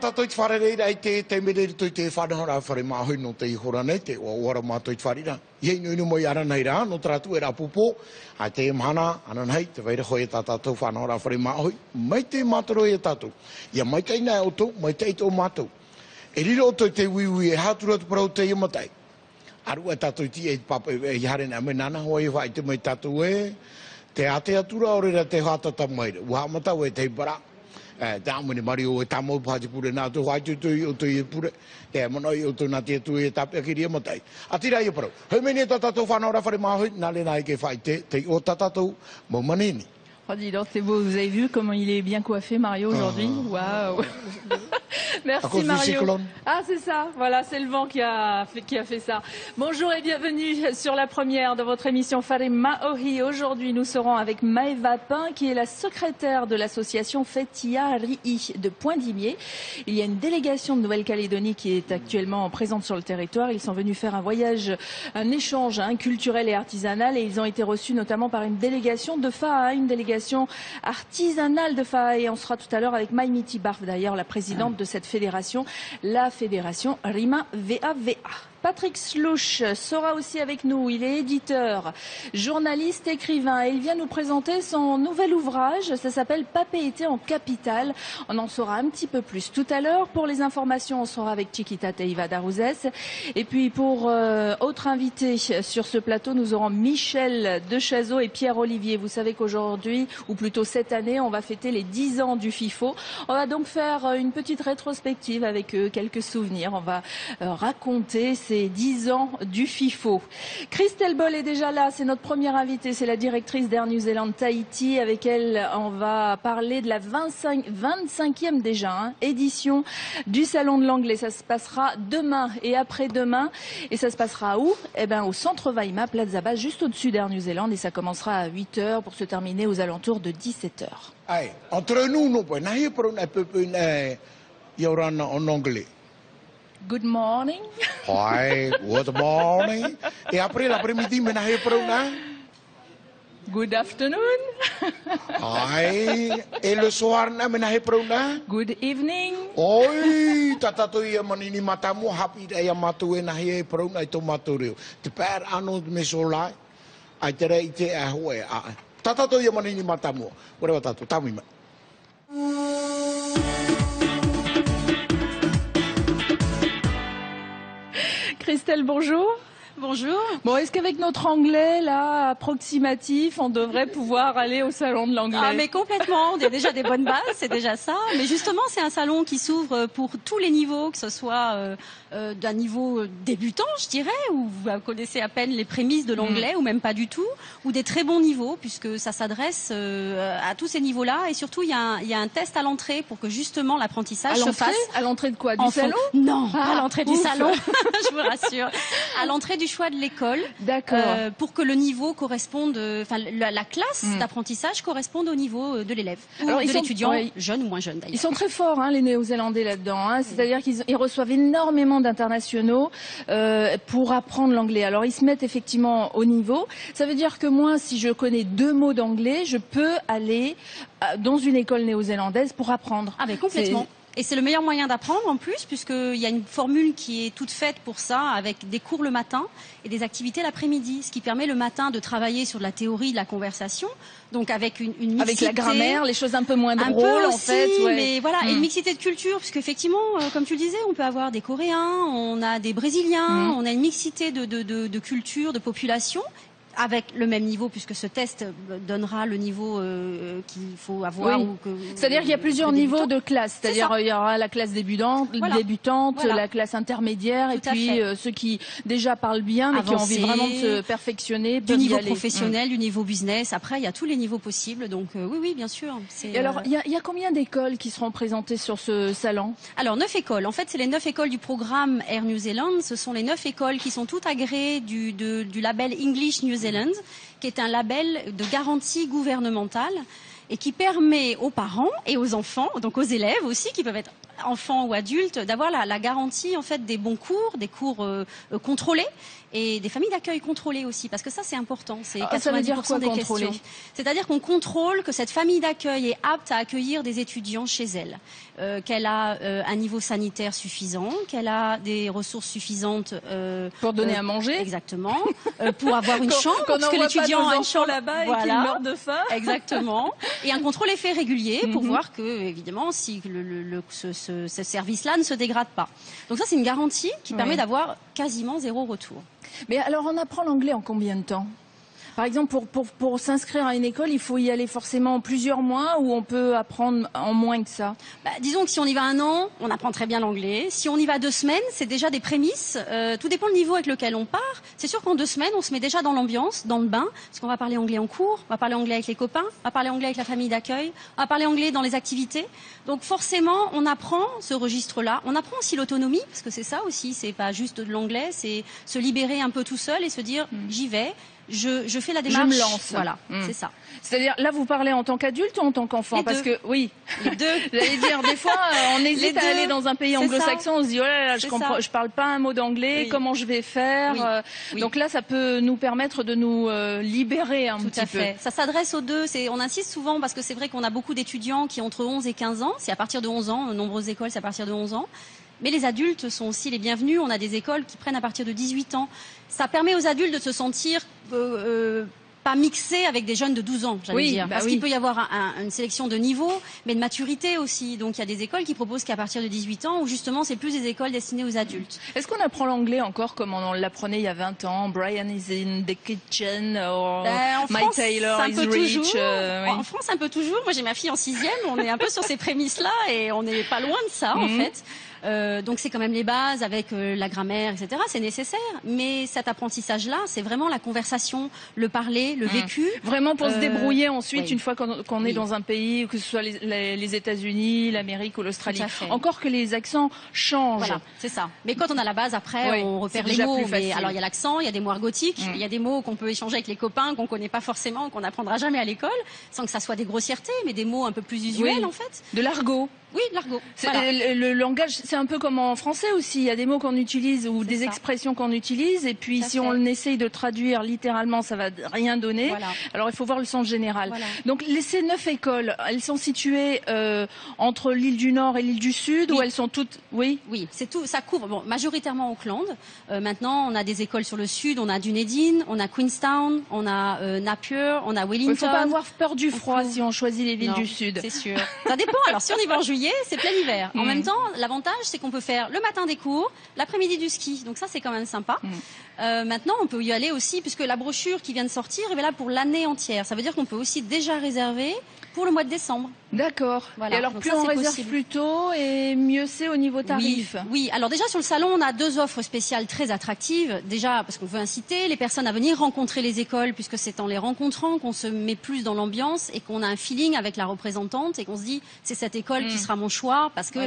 tātou i wharereira i te merere tui te whanahora whare māhui no te ihora nei, te ora mātou i wharira. Iei inu moi ara nei rā, no trātu e rā pupo, ai te mhana, ana nei, te veira hoi e tā tātou whanahora whare māhui, mai te mātoro e tātou. Ia mai te ina e oto, mai te ito mātou. E riro oto te wiwi e hātura tu parau te imatai. Aru e tātou ti e papa e hare nā me nana hoi e whai te mai tātou e, te ate atura o rera te hātata maire. Uha matau e te para. Tā mani Mario e tā mau pāti pure nā tu haitu tui o tui e pure. E manoi o tui nā te tui e tāpea ki ria matai. Atira i e parau. Hau meni e tātou whanau rawhare māhui, nā le nā i ke whai te o tātou mau manini. Oh, dis donc, c'est beau. Vous avez vu comment il est bien coiffé, Mario, aujourd'hui? Waouh. Merci, Mario. Ah, c'est ça. Voilà, c'est le vent qui a fait ça. Bonjour et bienvenue sur la première de votre émission Whare Maohi. Aujourd'hui, nous serons avec Maëva Pin, qui est la secrétaire de l'association Fetia Ri'i de Poindimier. Il y a une délégation de Nouvelle-Calédonie qui est actuellement présente sur le territoire. Ils sont venus faire un voyage, un échange culturel et artisanal, et ils ont été reçus notamment par une délégation de FAA, une délégation artisanale de FAA, et on sera tout à l'heure avec Maïmiti Barf, d'ailleurs la présidente de cette fédération, la fédération Rima VAVA. Patrick Slouch sera aussi avec nous. Il est éditeur, journaliste, écrivain, et il vient nous présenter son nouvel ouvrage. Ça s'appelle Papéité en capitale. On en saura un petit peu plus tout à l'heure. Pour les informations, on sera avec Chiquita Teiva Darouzès. Et puis pour autres invités sur ce plateau, nous aurons Michel Dechazeau et Pierre Olivier. Vous savez qu'aujourd'hui, ou plutôt cette année, on va fêter les 10 ans du FIFO. On va donc faire une petite rétrospective avec eux, quelques souvenirs. On va raconter ces 10 ans du FIFO. Christelle Boll est déjà là, c'est notre première invitée, c'est la directrice d'Air New Zealand Tahiti. Avec elle, on va parler de la 25e déjà édition du Salon de l'Anglais. Ça se passera demain et après-demain. Et ça se passera où? Eh bien, au centre Waima, Plaza Bass, juste au-dessus d'Air New Zealand. Et ça commencera à 8 h pour se terminer aux alentours de 17 h. Entre nous, en anglais. Good morning. Hi, good morning. Et après l'après-midi, maintenant, Good afternoon. Hi. Et le soir, maintenant, Good evening. Oi, tatato ia manini matamu hapi ia matu e nahi e prona i to matureo. Te pēr ano me solai, ai tere i te ahoe a. Tatato ia manini matamu. Ora tatu, tamima. Christelle, bonjour. Bonjour. Bon, est-ce qu'avec notre anglais, là, approximatif, on devrait pouvoir aller au salon de l'anglais? Ah, mais complètement. On a déjà des bonnes bases, c'est déjà ça. Mais justement, c'est un salon qui s'ouvre pour tous les niveaux, que ce soit d'un niveau débutant, je dirais, où vous connaissez à peine les prémices de l'anglais, ou même pas du tout, ou des très bons niveaux, puisque ça s'adresse à tous ces niveaux-là. Et surtout, il y a un test à l'entrée pour que justement l'apprentissage se fasse. À l'entrée de quoi? Du salon? Non, pas à l'entrée du salon, je vous rassure. À l'entrée du choix de l'école. D'accord. Pour que le niveau corresponde, enfin la classe d'apprentissage corresponde au niveau de l'élève. Alors, de l'étudiant, jeune ou moins jeune d'ailleurs. Ils sont très forts, les Néo-Zélandais là-dedans. C'est-à-dire qu'ils reçoivent énormément d'internationaux pour apprendre l'anglais. Alors, ils se mettent effectivement au niveau. Ça veut dire que moi, si je connais 2 mots d'anglais, je peux aller dans une école néo-zélandaise pour apprendre. Ah, mais complètement. Et c'est le meilleur moyen d'apprendre en plus, puisqu'il y a une formule qui est toute faite pour ça, avec des cours le matin et des activités l'après-midi, ce qui permet le matin de travailler sur de la théorie de la conversation, donc avec une mixité. Avec la grammaire, les choses un peu moins drôles aussi, en fait. Ouais. Mais voilà, et une mixité de culture, puisque effectivement, comme tu le disais, on peut avoir des Coréens, on a des Brésiliens, on a une mixité de culture, de population. Avec le même niveau, puisque ce test donnera le niveau qu'il faut avoir. Oui. C'est-à-dire qu'il y a plusieurs niveaux de classe. C'est-à-dire il y aura la classe débutante, la classe intermédiaire, et puis ceux qui déjà parlent bien, mais qui ont envie vraiment de se perfectionner. Du niveau professionnel, du niveau business. Après, il y a tous les niveaux possibles. Donc oui, bien sûr. Et alors, il y a combien d'écoles qui seront présentées sur ce salon? Alors, 9 écoles. En fait, c'est les 9 écoles du programme Air New Zealand. Ce sont les 9 écoles qui sont toutes agréées du label English New Zealand, qui est un label de garantie gouvernementale et qui permet aux parents et aux enfants, donc aux élèves aussi, qui peuvent être enfants ou adultes, d'avoir la garantie en fait des bons cours, des cours contrôlés et des familles d'accueil contrôlées aussi, parce que ça c'est important, c'est 90% des questions. C'est-à-dire qu'on contrôle que cette famille d'accueil est apte à accueillir des étudiants chez elle, qu'elle a un niveau sanitaire suffisant, qu'elle a des ressources suffisantes pour donner à manger, exactement, pour avoir une chambre, parce que l'étudiant a une chambre là-bas et qu'il meurt de faim, exactement, et un contrôle est fait régulier pour voir que évidemment si ce service-là ne se dégrade pas. Donc ça c'est une garantie qui permet d'avoir quasiment zéro retour. Mais alors, on apprend l'anglais en combien de temps ? Par exemple, pour s'inscrire à une école, il faut y aller forcément plusieurs mois ou on peut apprendre en moins que ça ? Disons que si on y va 1 an, on apprend très bien l'anglais. Si on y va 2 semaines, c'est déjà des prémices. Tout dépend du niveau avec lequel on part. C'est sûr qu'en 2 semaines, on se met déjà dans l'ambiance, dans le bain, parce qu'on va parler anglais en cours, on va parler anglais avec les copains, on va parler anglais avec la famille d'accueil, on va parler anglais dans les activités. Donc forcément, on apprend ce registre-là. On apprend aussi l'autonomie, parce que c'est ça aussi, c'est pas juste de l'anglais, c'est se libérer un peu tout seul et se dire j'y vais. Je fais la démarche. Je me lance. Voilà, c'est ça. C'est-à-dire, là, vous parlez en tant qu'adulte ou en tant qu'enfant ? Parce que, oui. Les deux. J'allais dire, des fois, on hésite à aller dans un pays anglo-saxon, on se dit, oh là là, je parle pas un mot d'anglais, comment je vais faire ? Donc là, ça peut nous permettre de nous libérer un petit peu. Tout à fait. Ça s'adresse aux deux. On insiste souvent parce que c'est vrai qu'on a beaucoup d'étudiants qui ont entre 11 et 15 ans. C'est à partir de 11 ans. De nombreuses écoles, c'est à partir de 11 ans. Mais les adultes sont aussi les bienvenus. On a des écoles qui prennent à partir de 18 ans. Ça permet aux adultes de se sentir pas mixés avec des jeunes de 12 ans, j'allais dire. Parce qu'il peut y avoir une sélection de niveau, mais de maturité aussi. Donc il y a des écoles qui proposent qu'à partir de 18 ans, où justement c'est plus des écoles destinées aux adultes. Est-ce qu'on apprend l'anglais encore comme on l'apprenait il y a 20 ans ? Brian is in the kitchen, or My Taylor is rich. En France, un peu toujours. Moi j'ai ma fille en 6e, on est un peu sur ces prémices-là et on n'est pas loin de ça en fait. Donc c'est quand même les bases avec la grammaire, etc. C'est nécessaire, mais cet apprentissage-là, c'est vraiment la conversation, le parler, le vécu. Vraiment pour se débrouiller ensuite, une fois qu'on est dans un pays, que ce soit les États-Unis, l'Amérique ou l'Australie. Encore que les accents changent. Voilà, c'est ça. Mais quand on a la base, après, on repère les mots. Mais alors il y a l'accent, il y a des mots argotiques, il y a des mots qu'on peut échanger avec les copains, qu'on connaît pas forcément, qu'on n'apprendra jamais à l'école, sans que ça soit des grossièretés, mais des mots un peu plus usuels en fait. De l'argot. Oui, l'argot. Voilà. Le langage, c'est un peu comme en français aussi. Il y a des mots qu'on utilise ou des expressions qu'on utilise. Et puis, si on essaye de traduire littéralement, ça va rien donner. Alors, il faut voir le sens général. Donc, ces 9 écoles, elles sont situées entre l'île du Nord et l'île du Sud ou elles sont toutes... Oui, c'est tout. Ça couvre majoritairement Auckland. Maintenant, on a des écoles sur le Sud. On a Dunedin, on a Queenstown, on a Napier, on a Wellington. Il ne faut pas avoir peur du froid si on choisit les villes du Sud. C'est sûr. Ça dépend. Alors, si on y va en juillet, c'est plein hiver. En même temps, l'avantage, c'est qu'on peut faire le matin des cours, l'après-midi du ski. Donc ça, c'est quand même sympa. Maintenant, on peut y aller aussi, puisque la brochure qui vient de sortir est là pour l'année entière. Ça veut dire qu'on peut aussi déjà réserver pour le mois de décembre. D'accord. Et alors, plus on réserve plus tôt et mieux c'est au niveau tarif. Oui, alors déjà sur le salon, on a 2 offres spéciales très attractives. Déjà, parce qu'on veut inciter les personnes à venir rencontrer les écoles, puisque c'est en les rencontrant qu'on se met plus dans l'ambiance et qu'on a un feeling avec la représentante et qu'on se dit, c'est cette école qui sera mon choix, parce que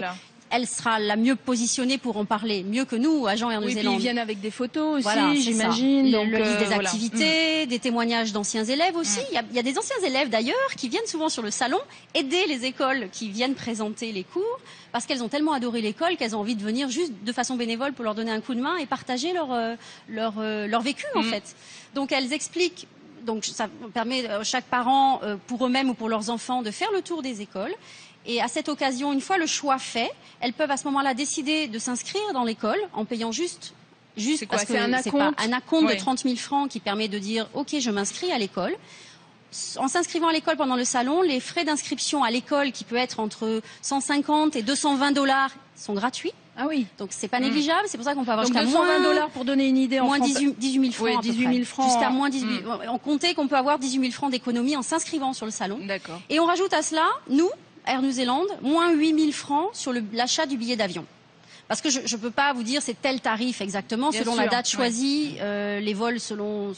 elle sera la mieux positionnée pour en parler, mieux que nous, agents Air New Zealand. Puis ils viennent avec des photos aussi, j'imagine. Le liste des activités, des témoignages d'anciens élèves aussi. Il y a des anciens élèves d'ailleurs qui viennent souvent sur le salon aider les écoles qui viennent présenter les cours, parce qu'elles ont tellement adoré l'école qu'elles ont envie de venir juste de façon bénévole pour leur donner un coup de main et partager leur vécu en fait. Donc elles expliquent. Donc ça permet à chaque parent, pour eux-mêmes ou pour leurs enfants, de faire le tour des écoles. Et à cette occasion, une fois le choix fait, elles peuvent à ce moment-là décider de s'inscrire dans l'école en payant juste parce que c'est pas un acompte de 30 000 francs qui permet de dire « Ok, je m'inscris à l'école ». En s'inscrivant à l'école pendant le salon, les frais d'inscription à l'école, qui peut être entre 150 et 220 $, sont gratuits. Ah oui. Donc c'est pas négligeable, c'est pour ça qu'on peut avoir jusqu'à moins 220 $ pour donner une idée en moins 18 000 francs. Oui, 18 000 francs. Jusqu'à moins 18 000. On comptait qu'on peut avoir 18 000 francs d'économie en s'inscrivant sur le salon. D'accord. Et on rajoute à cela, nous, Air New Zealand, moins 8 000 francs sur l'achat du billet d'avion. Parce que je ne peux pas vous dire c'est tel tarif exactement. Bien selon sûr, la date choisie, les vols sont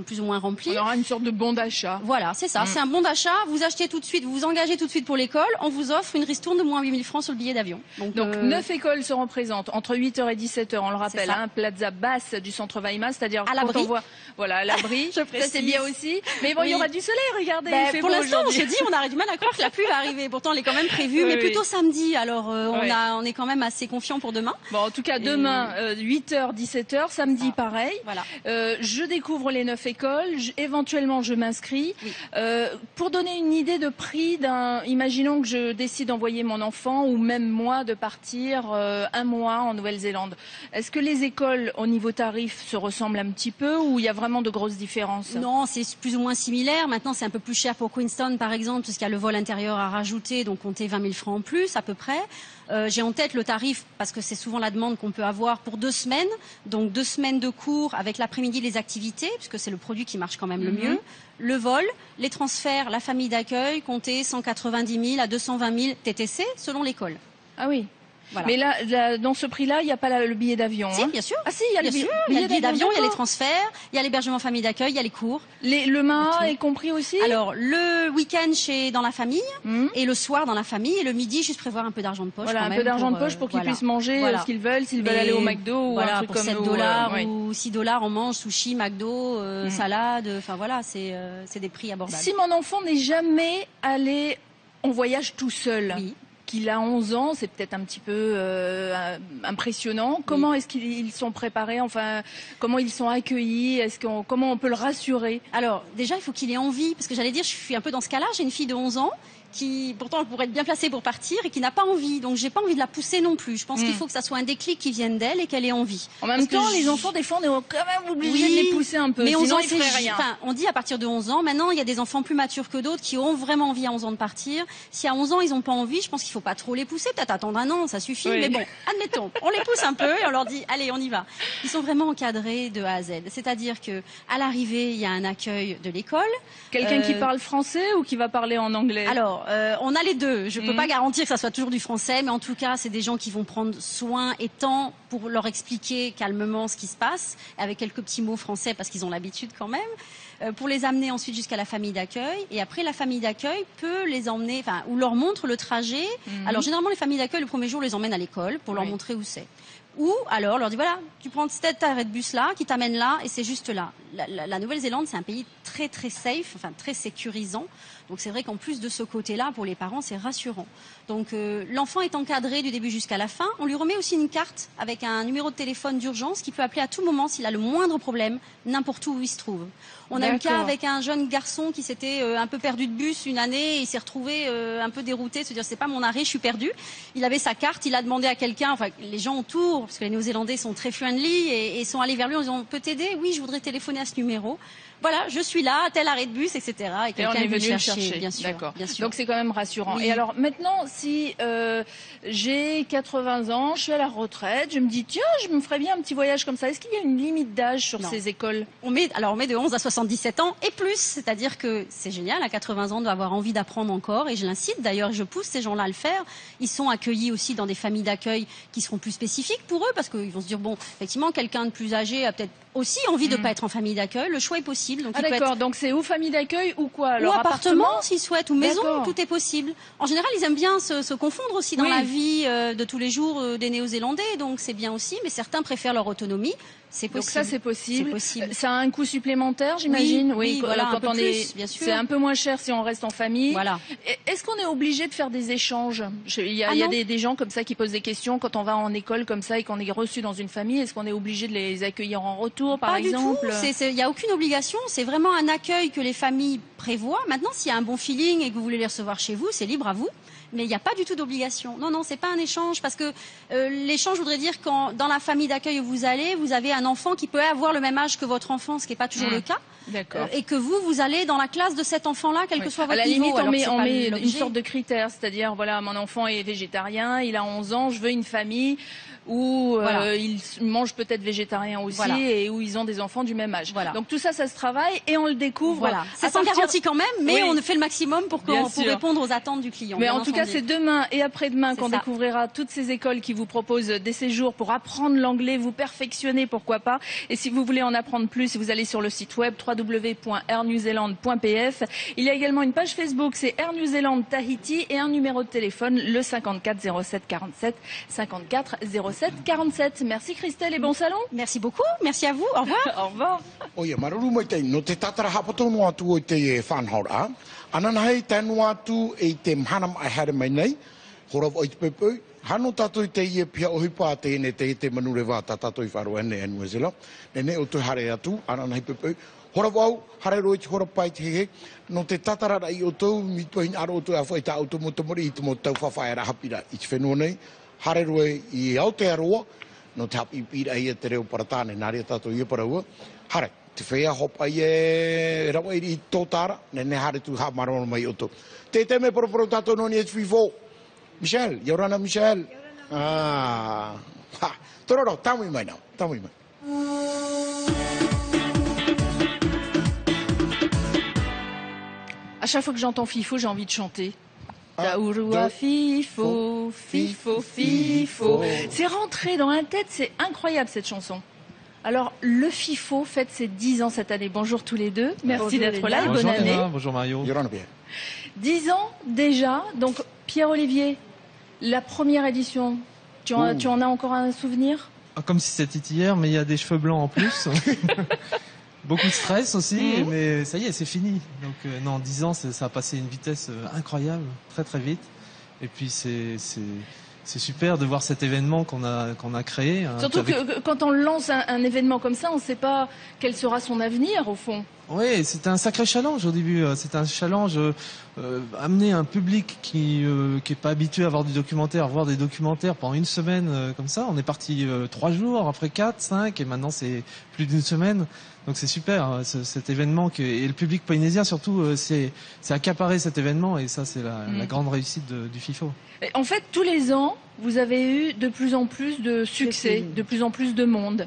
plus ou moins remplis. Il y aura une sorte de bon d'achat. Voilà, c'est ça. C'est un bon d'achat. Vous achetez tout de suite, vous vous engagez tout de suite pour l'école. On vous offre une ristourne de moins 8 000 francs sur le billet d'avion. Donc 9 écoles seront présentes entre 8h et 17h. On le rappelle, plaza basse du centre Weimar, c'est-à-dire à l'abri. On voit, voilà, à l'abri. Ça c'est bien aussi. Mais bon, il y aura du soleil. Regardez. Pour l'instant, on se dit, on a du mal à croire que la pluie va arriver. Pourtant, elle est quand même prévue, mais plutôt samedi. Alors, on est quand même assez confiant pour demain. Bon, en tout cas, demain, 8h, 17h, samedi, pareil. Voilà. Je découvre les 9 écoles. Éventuellement, je m'inscris. Oui. Pour donner une idée de prix imaginons que je décide d'envoyer mon enfant ou même moi de partir un mois en Nouvelle-Zélande. Est-ce que les écoles, au niveau tarif, se ressemblent un petit peu ou il y a vraiment de grosses différences? Non, c'est plus ou moins similaire. Maintenant, c'est un peu plus cher pour Queenstown, par exemple, puisqu'il y a le vol intérieur à rajouter, donc comptez 20 000 francs en plus, à peu près. J'ai en tête le tarif, parce que c'est souvent la demande qu'on peut avoir pour 2 semaines. Donc 2 semaines de cours avec l'après-midi les activités, puisque c'est le produit qui marche quand même le mieux. Le vol, les transferts, la famille d'accueil, comptez 190 000 à 220 000 TTC selon l'école. Ah oui. Voilà. Mais là, dans ce prix-là, il n'y a pas le billet d'avion. Si, bien sûr. Ah si, il y a le billet d'avion, il y a les transferts, il y a l'hébergement famille d'accueil, il y a les cours. Le MAA est compris aussi? Alors, le week-end dans la famille, et le soir dans la famille, et le midi, juste prévoir un peu d'argent de poche. Voilà, quand même peu d'argent de poche pour qu'ils puissent manger ce qu'ils veulent, s'ils veulent aller au McDo ou un truc pour comme 7 $ ou 6 $, on mange sushi, McDo, salade, enfin voilà, c'est des prix abordables. Si mon enfant n'est jamais allé en voyage tout seul, qu'il a 11 ans, c'est peut-être un petit peu impressionnant. Comment est-ce qu'ils sont préparés? Enfin, comment ils sont accueillis? Comment on peut le rassurer? Alors, déjà, il faut qu'il ait envie. Parce que j'allais dire, je suis un peu dans ce cas-là. J'ai une fille de 11 ans qui, pourtant, elle pourrait être bien placée pour partir et qui n'a pas envie. Donc, j'ai pas envie de la pousser non plus. Je pense qu'il faut que ça soit un déclic qui vienne d'elle et qu'elle ait envie. En même temps, les enfants, des fois, on est quand même obligé de les pousser un peu. Mais 11 sinon, ans, ils feraient rien. Enfin, on dit à partir de 11 ans. Maintenant, il y a des enfants plus matures que d'autres qui ont vraiment envie à 11 ans de partir. Si à 11 ans, ils n'ont pas envie, je pense qu'il faut pas trop les pousser. Peut-être attendre un an, ça suffit. Mais bon, admettons, on les pousse un peu et on leur dit, allez, on y va. Ils sont vraiment encadrés de A à Z. C'est-à-dire que à l'arrivée, il y a un accueil de l'école. Quelqu'un qui parle français ou qui va parler en anglais? Alors, on a les deux. Je ne peux pas garantir que ça soit toujours du français, mais en tout cas, c'est des gens qui vont prendre soin et temps pour leur expliquer calmement ce qui se passe, avec quelques petits mots français parce qu'ils ont l'habitude quand même, pour les amener ensuite jusqu'à la famille d'accueil. Et après, la famille d'accueil peut les emmener, ou leur montre le trajet. Alors, généralement, les familles d'accueil, le premier jour, les emmènent à l'école pour leur montrer où c'est. Ou alors leur dit voilà, tu prends cet arrêt de bus là qui t'amène là et c'est juste là. La Nouvelle-Zélande, c'est un pays très très safe, enfin très sécurisant. Donc c'est vrai qu'en plus de ce côté-là, pour les parents, c'est rassurant. Donc l'enfant est encadré du début jusqu'à la fin. On lui remet aussi une carte avec un numéro de téléphone d'urgence qu'il peut appeler à tout moment s'il a le moindre problème, n'importe où il se trouve. On a eu le cas avec un jeune garçon qui s'était un peu perdu de bus une année et il s'est retrouvé un peu dérouté, se dire c'est pas mon arrêt, je suis perdu. Il avait sa carte, il a demandé à quelqu'un, enfin les gens autour, parce que les Néo-Zélandais sont très friendly et sont allés vers lui en disant on peut t'aider? Oui, je voudrais téléphoner à ce numéro. Voilà, je suis là, à tel arrêt de bus, etc. Et quelqu'un est venu le chercher, bien sûr. D'accord. Donc c'est quand même rassurant. Oui. Et alors maintenant, si j'ai 80 ans, je suis à la retraite, je me dis tiens, je me ferais bien un petit voyage comme ça. Est-ce qu'il y a une limite d'âge sur ces écoles? On met de 11 à 77 ans et plus, c'est-à-dire que c'est génial. À 80 ans, on doit avoir envie d'apprendre encore. Et je l'incite. D'ailleurs, je pousse ces gens-là à le faire. Ils sont accueillis aussi dans des familles d'accueil qui seront plus spécifiques pour eux, parce qu'ils vont se dire bon, effectivement, quelqu'un de plus âgé a peut-être aussi envie de pas être en famille d'accueil. Le choix est possible. Donc d'accord. Donc c'est ou famille d'accueil ou quoi alors? Ou appartement s'ils souhaitent, ou maison, tout est possible. En général, ils aiment bien se confondre aussi dans la vie de tous les jours des Néo-Zélandais, donc c'est bien aussi, mais certains préfèrent leur autonomie. C'est possible. Donc ça, c'est possible. possible. Ça a un coût supplémentaire, j'imagine. Oui, voilà, quand on est, bien sûr. C'est un peu moins cher si on reste en famille. Voilà. Est-ce qu'on est obligé de faire des échanges? Il y a des gens comme ça qui posent des questions quand on va en école comme ça et qu'on est reçu dans une famille. Est-ce qu'on est obligé de les accueillir en retour, par exemple? Pas du tout. Il n'y a aucune obligation. C'est vraiment un accueil que les familles prévoient. Maintenant, s'il y a un bon feeling et que vous voulez les recevoir chez vous, c'est libre à vous. Mais il n'y a pas du tout d'obligation. Non, c'est pas un échange parce que l'échange voudrait dire quand dans la famille d'accueil où vous allez, vous avez un enfant qui peut avoir le même âge que votre enfant, ce qui n'est pas toujours le cas. D'accord. Et que vous allez dans la classe de cet enfant-là, quel que soit votre niveau. À la limite, on met une sorte de critère, c'est-à-dire voilà, mon enfant est végétarien, il a 11 ans, je veux une famille. où Voilà. ils mangent peut-être végétarien aussi Voilà. et où ils ont des enfants du même âge. Voilà. Donc tout ça, ça se travaille et on le découvre. Voilà. C'est à sans partir- garantie quand même, mais Oui. on fait le maximum pour Bien sûr. répondre aux attentes du client. Mais bien en tout cas, entendu. c'est demain et après-demain C'est qu'on ça. découvrira toutes ces écoles qui vous proposent des séjours pour apprendre l'anglais, vous perfectionner, pourquoi pas. Et si vous voulez en apprendre plus, vous allez sur le site web www.airnewzealand.pf. Il y a également une page Facebook, c'est Air New Zealand Tahiti, et un numéro de téléphone, le 54 07 47 54 07 47. Merci Christelle et bon salon. Merci beaucoup, merci à vous, au revoir. Au revoir. Oia, maruru mai te no te tatara hapatonu atu o te e whanhaura. Ananahei tanu atu e te mhanam ai hare mai nei. Horav o i te pepe. Hano tatu i te ie pia ohipa te ene te manure wata tatu i wharu ene e New Zealand. Nene o tu hare atu, ananahei pepe. Horav au, hare roi te hora pai te he. No te tatara i o tau, mi tuahin aro o tu a whai ta auto motamori i te mo tau whawhaera hapira i te whenua nei. Hare roi i Aotearoa. No te hapi pira i e te reo paratane, nāre tātou i e paraua. Hare, te whea hopa i e rawa i tōtara, ne hare tu ha marona mai oto. Te me poroporo tātou noni e twifo. Michelle, Yorana Michelle. Ah, ha, tororo, tamui mai nau, tamui mai. À chaque fois que j'entends FIFO, j'ai envie de chanter. Taurua FIFO, FIFO, FIFO. C'est rentré dans la tête, c'est incroyable cette chanson. Alors, le FIFO fête ses 10 ans cette année. Bonjour tous les deux, merci d'être là et bonne année. Léna, bonjour Mario. Yorana bien. 10 ans déjà, donc Pierre-Olivier, la première édition, tu en as encore un souvenir? Comme si c'était hier, mais il y a des cheveux blancs en plus. Beaucoup de stress aussi, mais ça y est, c'est fini. Donc non, 10 ans, ça a passé une vitesse incroyable, très très vite. Et puis c'est super de voir cet événement qu'on a créé. Surtout que quand on lance un événement comme ça, on ne sait pas quel sera son avenir au fond. Oui, c'était un sacré challenge au début. C'était un challenge, amener un public qui est pas habitué à voir du documentaire, voir des documentaires pendant une semaine comme ça. On est parti 3 jours, après 4, 5, et maintenant c'est plus d'une semaine. Donc c'est super, cet événement et le public polynésien surtout, c'est accaparé cet événement, et ça c'est la grande réussite du FIFO. Et en fait, tous les ans, vous avez eu de plus en plus de succès, de plus en plus de monde.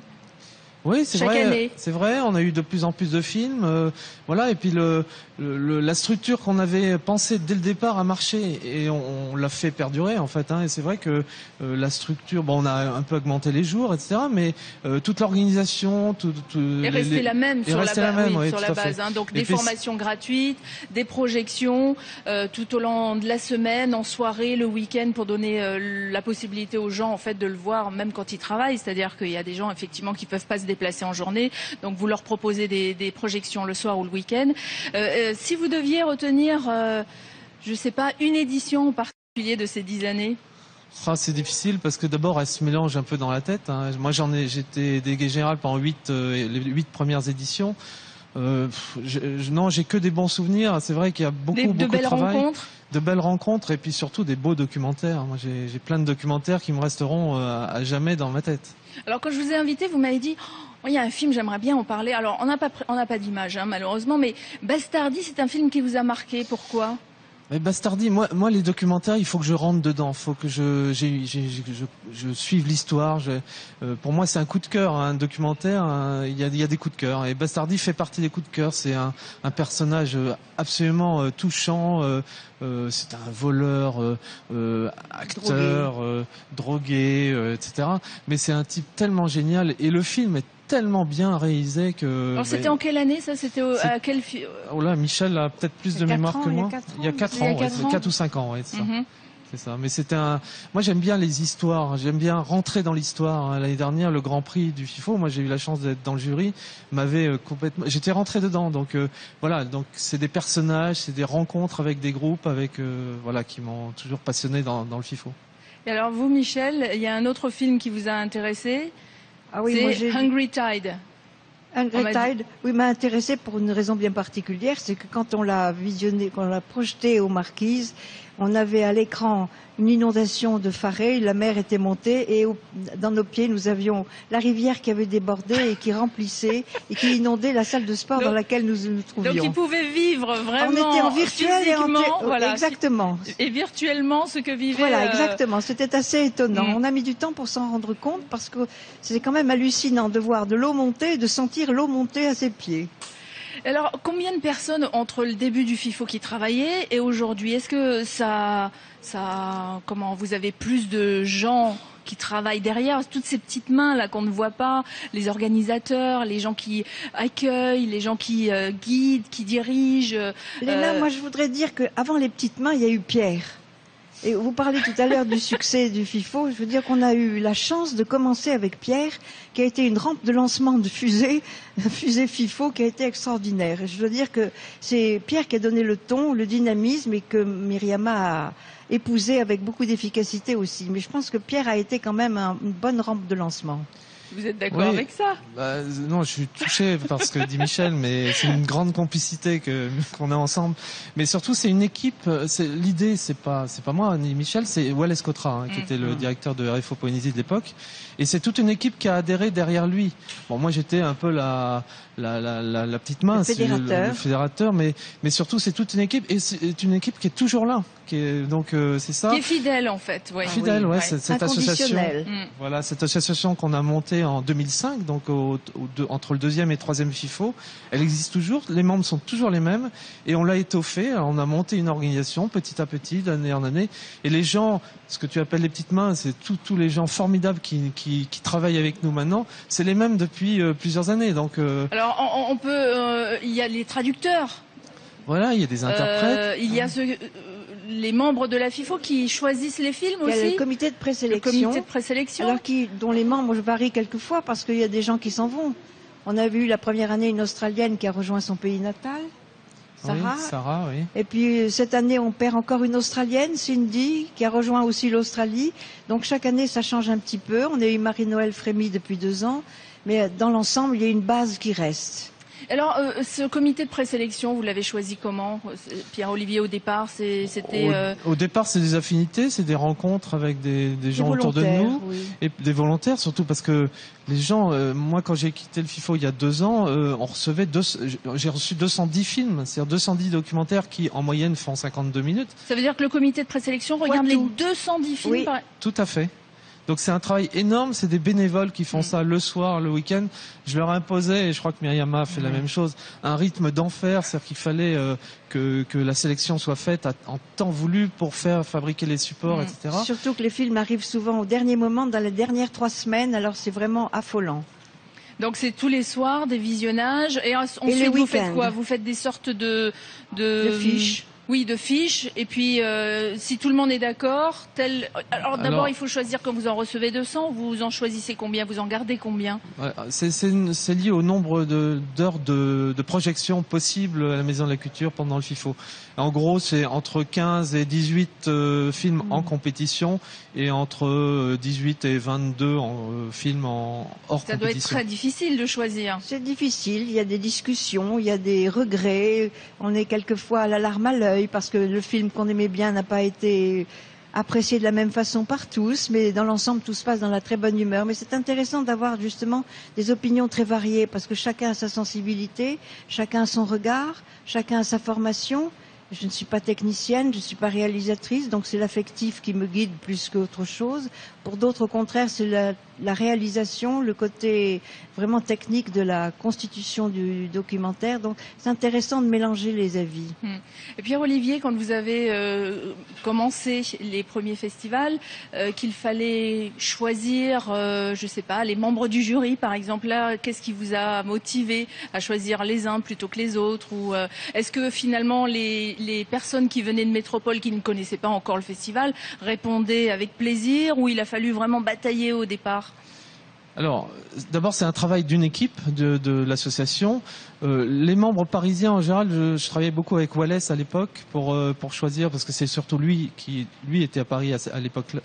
Oui, c'est Chaque vrai. année. C'est vrai. On a eu de plus en plus de films, voilà. Et puis la structure qu'on avait pensée dès le départ a marché, et on l'a fait perdurer en fait. Et c'est vrai que la structure, bon, on a un peu augmenté les jours, etc. Mais toute l'organisation, est restée la même sur la tout à base. fait. Donc Et des puis, formations gratuites, des projections tout au long de la semaine, en soirée, le week-end, pour donner la possibilité aux gens en fait de le voir même quand ils travaillent. C'est-à-dire qu'il y a des gens effectivement qui peuvent pas se déplacer en journée, donc vous leur proposez des projections le soir ou le week-end. Si vous deviez retenir, je sais pas, une édition en particulier de ces 10 années. C'est difficile parce que d'abord elle se mélange un peu dans la tête. Moi j'étais délégué général pendant les 8 premières éditions. Non, j'ai que des bons souvenirs. C'est vrai qu'il y a beaucoup de travail, de belles rencontres, et puis surtout des beaux documentaires. Moi j'ai plein de documentaires qui me resteront à jamais dans ma tête. Alors quand je vous ai invité, vous m'avez dit il y a un film, j'aimerais bien en parler. Alors on n'a pas d'image malheureusement, mais Bastardi, c'est un film qui vous a marqué. Pourquoi? Mais Bastardi, moi les documentaires, il faut que je rentre dedans, il faut que je suive l'histoire. Pour moi, c'est un coup de cœur, un documentaire. Il y a des coups de cœur, et Bastardi fait partie des coups de cœur. C'est un personnage absolument touchant. C'est un voleur, acteur, drogué, etc. Mais c'est un type tellement génial, et le film est tellement bien réalisé que... Alors c'était en quelle année ça? C'était à quel film? Oh là, Michel a peut-être plus de mémoire que moi. Il y a 4 ans, 4 ou 5 ans, ouais, c'est ça. C'est ça. Mais moi j'aime bien les histoires, j'aime bien rentrer dans l'histoire. L'année dernière, le Grand Prix du FIFO, moi j'ai eu la chance d'être dans le jury, j'étais rentré dedans. Donc voilà, donc c'est des personnages, c'est des rencontres avec des groupes, qui m'ont toujours passionné dans le FIFO. Et alors vous, Michel, il y a un autre film qui vous a intéressé. Ah oui, c'est Hungry Tide. Hungry Tide, oui, m'a intéressé pour une raison bien particulière, c'est que quand on l'a visionné, quand on l'a projeté aux Marquises, on avait à l'écran une inondation de Faré, la mer était montée et dans nos pieds nous avions la rivière qui avait débordé et qui remplissait et qui inondait la salle de sport dans laquelle nous nous trouvions. Donc ils pouvaient vivre vraiment on était en virtuel et voilà, exactement. Et virtuellement ce que vivaient... Voilà, exactement. C'était assez étonnant. On a mis du temps pour s'en rendre compte parce que c'est quand même hallucinant de voir de l'eau monter et de sentir l'eau monter à ses pieds. Alors, combien de personnes entre le début du FIFO qui travaillaient et aujourd'hui? Est-ce que comment vous avez plus de gens qui travaillent derrière, toutes ces petites mains là qu'on ne voit pas, les organisateurs, les gens qui accueillent, les gens qui guident, qui dirigent. Léna, moi je voudrais dire qu'avant les petites mains, il y a eu Pierre. Et vous parlez tout à l'heure du succès du FIFO. Je veux dire qu'on a eu la chance de commencer avec Pierre, qui a été une rampe de lancement de fusée, la fusée FIFO, qui a été extraordinaire. Et je veux dire que c'est Pierre qui a donné le ton, le dynamisme, et que Myriam a épousé avec beaucoup d'efficacité aussi. Mais je pense que Pierre a été quand même une bonne rampe de lancement. Vous êtes d'accord avec ça? Non, je suis touché par ce que dit Michel, mais c'est une grande complicité qu'on a ensemble. Mais surtout, c'est une équipe. L'idée, c'est pas moi ni Michel, c'est Wallace Cotra, qui était le directeur de RFO Polynésie de l'époque. Et c'est toute une équipe qui a adhéré derrière lui. Bon, moi, j'étais un peu la petite main, le fédérateur, mais surtout, c'est toute une équipe, et c'est une équipe qui est toujours là. C'est ça. Qui est fidèle en fait. Ouais. Fidèle, cette association. Voilà, cette association qu'on a montée en 2005, donc entre le 2e et 3e FIFO. Elle existe toujours, les membres sont toujours les mêmes, et on l'a étoffée. On a monté une organisation petit à petit, d'année en année. Et les gens, ce que tu appelles les petites mains, c'est tous les gens formidables qui travaillent avec nous maintenant. C'est les mêmes depuis plusieurs années. Donc. Alors on peut, il y a les traducteurs. Voilà, il y a des interprètes. Il y a les membres de la FIFO qui choisissent les films aussi. Il y a le comité de présélection. Alors dont les membres varient quelquefois parce qu'il y a des gens qui s'en vont. On a vu la première année une Australienne qui a rejoint son pays natal, Sarah. Oui, Sarah, oui. Et puis cette année on perd encore une Australienne, Cindy, qui a rejoint aussi l'Australie. Donc chaque année ça change un petit peu. On a eu Marie-Noël Frémy depuis 2 ans. Mais dans l'ensemble, il y a une base qui reste. Alors, ce comité de présélection, vous l'avez choisi comment, Pierre-Olivier, au départ? Au départ, c'est des affinités, c'est des rencontres avec des gens autour de nous, et des volontaires, surtout parce que les gens, moi quand j'ai quitté le FIFO il y a 2 ans, j'ai reçu 210 films, c'est-à-dire 210 documentaires qui en moyenne font 52 minutes. Ça veut dire que le comité de présélection regarde les 210 films? Oui, tout à fait. Donc c'est un travail énorme, c'est des bénévoles qui font ça le soir, le week-end. Je leur imposais, et je crois que Myriam a fait la même chose, un rythme d'enfer, c'est-à-dire qu'il fallait que la sélection soit faite en temps voulu pour fabriquer les supports, etc. Surtout que les films arrivent souvent au dernier moment, dans les dernières 3 semaines, alors c'est vraiment affolant. Donc c'est tous les soirs des visionnages, et ensuite vous faites quoi? Vous faites des sortes de fiches. Oui, de fiches. Et puis, si tout le monde est d'accord, Alors d'abord, il faut choisir quand vous en recevez 200. Vous en choisissez combien? Vous en gardez combien? C'est lié au nombre d'heures de projection possibles à la Maison de la Culture pendant le FIFO. En gros, c'est entre 15 et 18 films en compétition et entre 18 et 22 films hors compétition. Ça doit être très difficile de choisir. C'est difficile, il y a des discussions, il y a des regrets. On est quelquefois à la larme à l'œil parce que le film qu'on aimait bien n'a pas été apprécié de la même façon par tous, mais dans l'ensemble, tout se passe dans la très bonne humeur. Mais c'est intéressant d'avoir justement des opinions très variées parce que chacun a sa sensibilité, chacun a son regard, chacun a sa formation. Je ne suis pas technicienne, je ne suis pas réalisatrice, donc c'est l'affectif qui me guide plus qu'autre chose. Pour d'autres, au contraire, c'est la réalisation, le côté vraiment technique de la constitution du documentaire. Donc c'est intéressant de mélanger les avis. Et Pierre-Olivier, quand vous avez commencé les premiers festivals, qu'il fallait choisir, je sais pas, les membres du jury, par exemple, là, qu'est-ce qui vous a motivé à choisir les uns plutôt que les autres? Ou est-ce que finalement les personnes qui venaient de métropole, qui ne connaissaient pas encore le festival, répondaient avec plaisir, ou il a fallu vraiment batailler au départ? Alors, d'abord, c'est un travail d'une équipe de l'association. Les membres parisiens, en général, je travaillais beaucoup avec Wallace à l'époque pour choisir, parce que c'est surtout lui qui était à Paris à cette époque-là.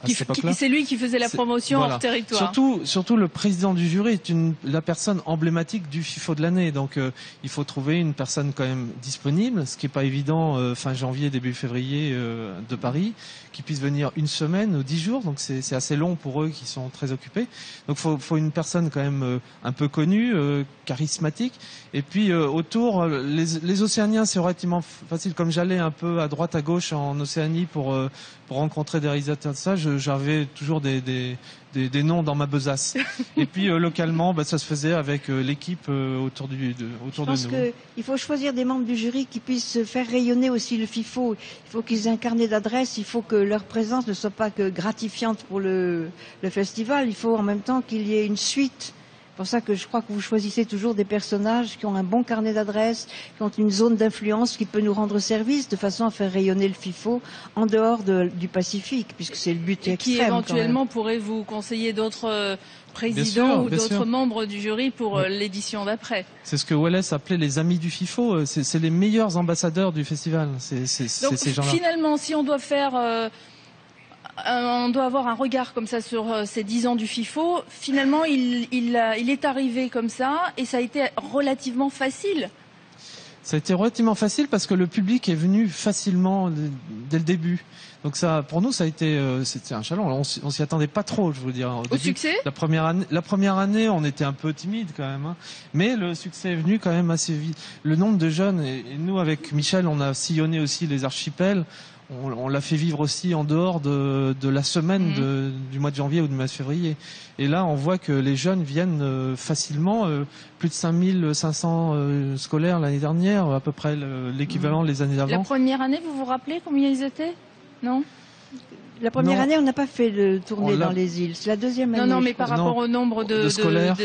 C'est lui qui faisait la promotion hors territoire. Surtout le président du jury est la personne emblématique du FIFO de l'année. Donc, il faut trouver une personne quand même disponible, ce qui n'est pas évident fin janvier, début février de Paris, qui puisse venir une semaine ou 10 jours. Donc, c'est assez long pour eux qui sont très occupés. Donc, faut une personne quand même un peu connue, charismatique. Et puis autour, les Océaniens, c'est relativement facile. Comme j'allais un peu à droite à gauche en Océanie pour rencontrer des réalisateurs de ça, j'avais toujours des noms dans ma besace. Et puis localement, ça se faisait avec l'équipe autour de nous. Je pense qu'il faut choisir des membres du jury qui puissent faire rayonner aussi le FIFO. Il faut qu'ils aient un carnet d'adresses, il faut que leur présence ne soit pas que gratifiante pour le festival, il faut en même temps qu'il y ait une suite. C'est pour ça que je crois que vous choisissez toujours des personnages qui ont un bon carnet d'adresses, qui ont une zone d'influence qui peut nous rendre service, de façon à faire rayonner le FIFO en dehors du Pacifique, puisque c'est le but extrême. Qui éventuellement pourrait vous conseiller d'autres présidents ou d'autres membres du jury pour l'édition d'après. C'est ce que Wallace appelait les amis du FIFO. C'est les meilleurs ambassadeurs du festival. C'est ces gens-là. Finalement, si on doit faire... on doit avoir un regard comme ça sur ces 10 ans du FIFO. Finalement, il est arrivé comme ça et ça a été relativement facile. Ça a été relativement facile parce que le public est venu facilement dès le début. Donc ça, pour nous, ça a été, c'était un challenge. On s'y attendait pas trop, je veux dire. Au succès ? La première année, on était un peu timide quand même, hein. Mais le succès est venu quand même assez vite. Le nombre de jeunes, et nous avec Michel, on a sillonné aussi les archipels. On l'a fait vivre aussi en dehors de la semaine du mois de janvier ou du mois de février. Et là, on voit que les jeunes viennent facilement. Plus de 5500 scolaires l'année dernière, à peu près l'équivalent les années d'avant. La première année, vous vous rappelez combien ils étaient ? Non ? La première année, on n'a pas fait le tournée dans les îles. C'est la deuxième année. Non, mais par rapport au nombre de scolaires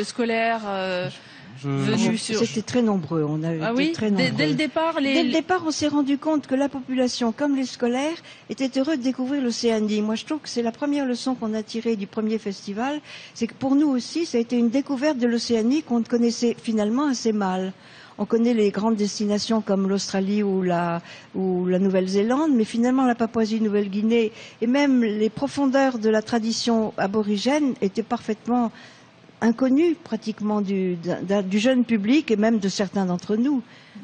C'était très nombreux. On avait été très nombreux. Dès le départ, Dès le départ, on s'est rendu compte que la population, comme les scolaires, était heureux de découvrir l'Océanie. Moi, je trouve que c'est la première leçon qu'on a tirée du premier festival. C'est que pour nous aussi, ça a été une découverte de l'Océanie qu'on connaissait finalement assez mal. On connaît les grandes destinations comme l'Australie ou la Nouvelle-Zélande, mais finalement la Papouasie-Nouvelle-Guinée et même les profondeurs de la tradition aborigène étaient parfaitement inconnues pratiquement du jeune public et même de certains d'entre nous.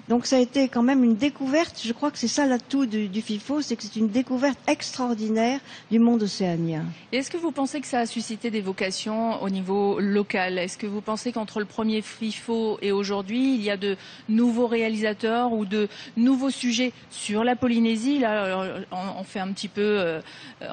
Donc ça a été quand même une découverte, je crois que c'est ça l'atout du FIFO, c'est que c'est une découverte extraordinaire du monde océanien. Et est-ce que vous pensez que ça a suscité des vocations au niveau local ? Est-ce que vous pensez qu'entre le premier FIFO et aujourd'hui, il y a de nouveaux réalisateurs ou de nouveaux sujets sur la Polynésie ? Là, on fait un petit peu,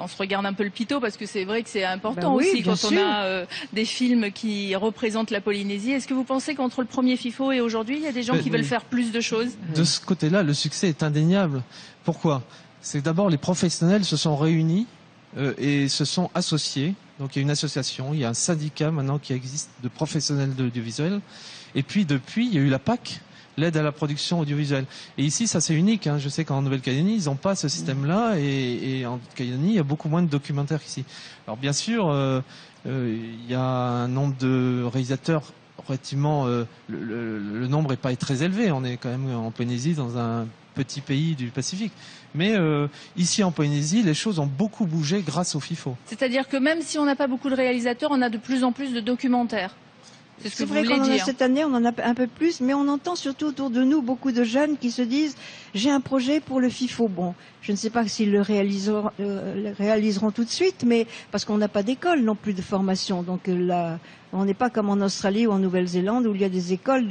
on se regarde un peu le pitot parce que c'est vrai que c'est important aussi quand on a des films qui représentent la Polynésie. Est-ce que vous pensez qu'entre le premier FIFO et aujourd'hui, il y a des gens qui veulent faire plus de choses ? De ce côté-là, le succès est indéniable. Pourquoi ? C'est que d'abord les professionnels se sont réunis et se sont associés. Donc il y a une association, il y a un syndicat maintenant qui existe de professionnels de l'audiovisuel. Et puis depuis, il y a eu la PAC, l'aide à la production audiovisuelle. Et ici, ça c'est unique, hein. Je sais qu'en Nouvelle-Calédonie, ils n'ont pas ce système-là. Et en Calédonie, il y a beaucoup moins de documentaires qu'ici. Alors bien sûr, il y a un nombre de réalisateurs relativement, le nombre n'est pas très élevé. On est quand même en Polynésie, dans un petit pays du Pacifique. Mais ici en Polynésie, les choses ont beaucoup bougé grâce au FIFO. C'est-à-dire que même si on n'a pas beaucoup de réalisateurs, on a de plus en plus de documentaires. C'est ce que vous voulez dire. C'est vrai qu'en cette année, on en a un peu plus, mais on entend surtout autour de nous beaucoup de jeunes qui se disent « j'ai un projet pour le FIFO ». Bon, je ne sais pas s'ils le réaliseront tout de suite, mais parce qu'on n'a pas d'école non plus de formation. Donc là, on n'est pas comme en Australie ou en Nouvelle-Zélande où il y a des écoles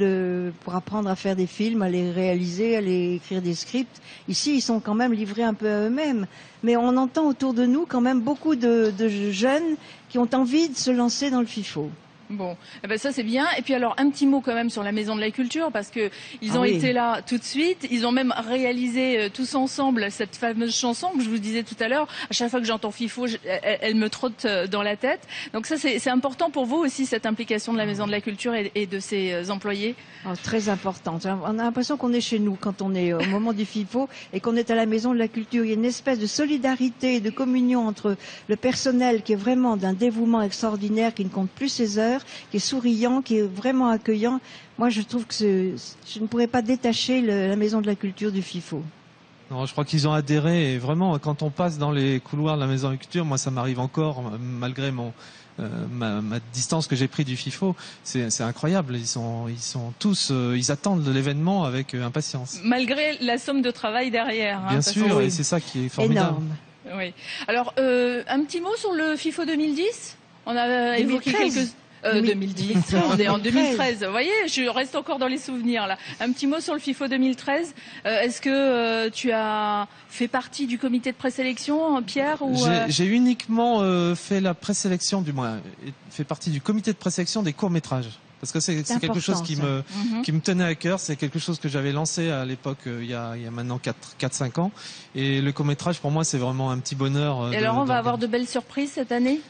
pour apprendre à faire des films, à les réaliser, à les écrire des scripts. Ici, ils sont quand même livrés un peu à eux-mêmes. Mais on entend autour de nous quand même beaucoup de jeunes qui ont envie de se lancer dans le FIFO. Bon, eh ben ça c'est bien. Et puis alors un petit mot quand même sur la Maison de la Culture parce que ils ont été là tout de suite. Ils ont même réalisé tous ensemble cette fameuse chanson que je vous disais tout à l'heure. À chaque fois que j'entends FIFO, elle me trotte dans la tête. Donc ça c'est important pour vous aussi cette implication de la Maison de la Culture et de ses employés. Oh, très importante. On a l'impression qu'on est chez nous quand on est au moment du FIFO et qu'on est à la Maison de la Culture. Il y a une espèce de solidarité et de communion entre le personnel qui est vraiment d'un dévouement extraordinaire, qui ne compte plus ses heures, cœur, qui est souriant, qui est vraiment accueillant. Moi, je trouve que je ne pourrais pas détacher la Maison de la Culture du FIFO. Non, je crois qu'ils ont adhéré et vraiment, quand on passe dans les couloirs de la Maison de la Culture, moi ça m'arrive encore, malgré ma distance que j'ai pris du FIFO, c'est incroyable. Ils sont tous, ils attendent l'événement avec impatience. Malgré la somme de travail derrière. Bien sûr, et c'est ça qui est formidable. Énorme. Oui. Alors, un petit mot sur le FIFO 2010. On a évoqué 2013. quelques... 2010, on est en 2013. Vous voyez, je reste encore dans les souvenirs là. Un petit mot sur le FIFO 2013. Est-ce que tu as fait partie du comité de présélection, Pierre, ou J'ai uniquement fait la présélection, du moins, fait partie du comité de présélection des courts-métrages. Parce que c'est quelque chose qui me tenait à cœur, c'est quelque chose que j'avais lancé à l'époque, il y a maintenant 4-5 ans. Et le court-métrage, pour moi, c'est vraiment un petit bonheur. Et alors, on va avoir de belles surprises cette année ?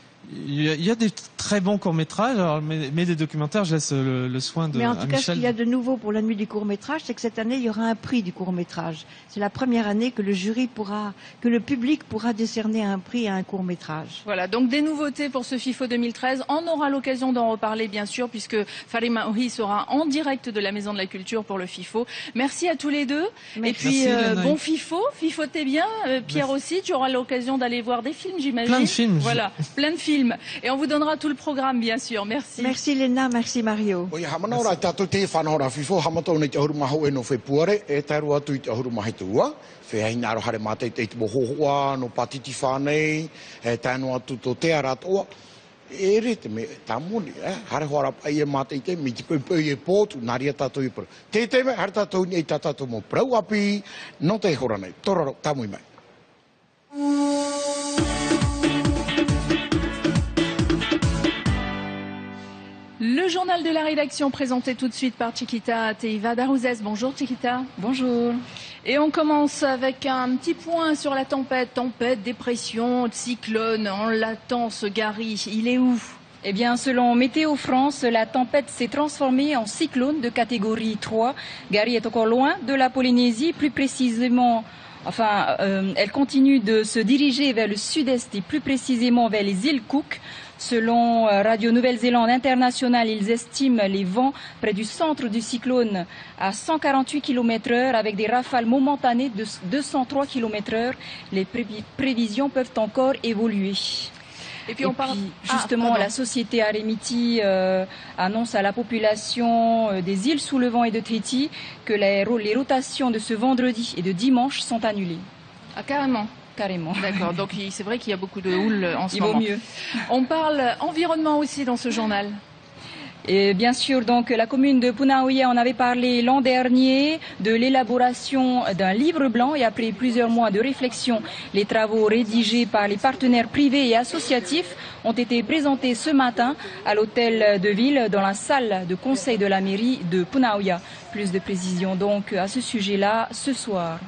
Il y a des très bons courts-métrages, mais des documentaires, je laisse le soin de Mais en tout cas, Michel. ce qu'il y a de nouveau pour la nuit du court-métrage, c'est que cette année, il y aura un prix du court-métrage. C'est la première année que que le public pourra décerner un prix à un court-métrage. Voilà, donc des nouveautés pour ce FIFO 2013. On aura l'occasion d'en reparler, bien sûr, puisque Farima Ouhi sera en direct de la Maison de la Culture pour le FIFO. Merci à tous les deux. Merci. Et puis, Merci, bon FIFO. FIFOtez bien. Pierre aussi, tu auras l'occasion d'aller voir des films, j'imagine. Plein de films. Voilà, plein de films. Et on vous donnera tout le programme, bien sûr. Merci. Merci Léna, merci Mario. Oi hamanora tatou te whanahora fifo hamato nei te ahuruma hau e no februare e taru atu I te ahuruma he tua. Whiaina aro hare mate te mo hohoa no patiti whanei e tano atu to te aratoa. E re te me tamoni hare hora pai e mate te mi te pui e potu naria tatou I pro. Te me hare tatou nei tatatou mo prau api no te hora nei. Tororo tamui mai. Le journal de la rédaction présenté tout de suite par Chiquita Teiva Darouzès. Bonjour Chiquita. Bonjour. Et on commence avec un petit point sur la tempête. Tempête, dépression, cyclone. On l'attend ce Gary. Il est où ? Eh bien, selon Météo France, la tempête s'est transformée en cyclone de catégorie 3. Gary est encore loin de la Polynésie, plus précisément... elle continue de se diriger vers le sud-est et plus précisément vers les îles Cook. Selon Radio Nouvelle-Zélande Internationale, ils estiment les vents près du centre du cyclone à 148 km/h avec des rafales momentanées de 203 km/h. Les prévisions peuvent encore évoluer. Et puis justement, la société Aremiti annonce à la population des îles sous le vent et de Tahiti que les rotations de ce vendredi et de dimanche sont annulées. Ah, carrément. Carrément. D'accord, donc c'est vrai qu'il y a beaucoup de houle en ce moment. Il vaut mieux. On parle environnement aussi dans ce journal. Et bien sûr, donc la commune de Punaouia en avait parlé l'an dernier de l'élaboration d'un livre blanc et après plusieurs mois de réflexion, les travaux rédigés par les partenaires privés et associatifs ont été présentés ce matin à l'hôtel de ville dans la salle de conseil de la mairie de Punaouia. Plus de précisions donc à ce sujet-là ce soir.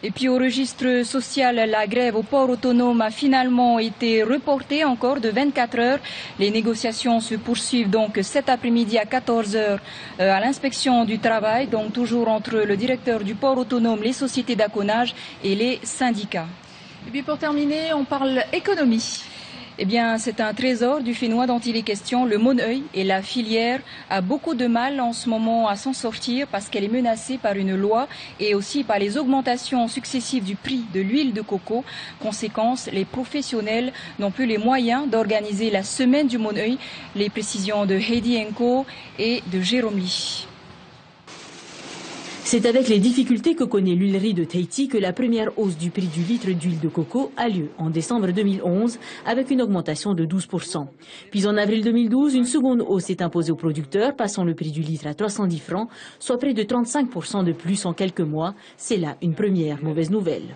Et puis au registre social, la grève au port autonome a finalement été reportée encore de 24 heures. Les négociations se poursuivent donc cet après-midi à 14 heures à l'inspection du travail, donc toujours entre le directeur du port autonome, les sociétés d'accounage et les syndicats. Et puis pour terminer, on parle économie. Eh bien, c'est un trésor du Fénois dont il est question. Le Moneuil et la filière a beaucoup de mal en ce moment à s'en sortir parce qu'elle est menacée par une loi et aussi par les augmentations successives du prix de l'huile de coco. Conséquence, les professionnels n'ont plus les moyens d'organiser la semaine du Moneuil. Les précisions de Heidi Enko et de Jérôme Lee. C'est avec les difficultés que connaît l'huilerie de Tahiti que la première hausse du prix du litre d'huile de coco a lieu en décembre 2011 avec une augmentation de 12%. Puis en avril 2012, une seconde hausse est imposée aux producteurs, passant le prix du litre à 310 francs, soit près de 35% de plus en quelques mois. C'est là une première mauvaise nouvelle.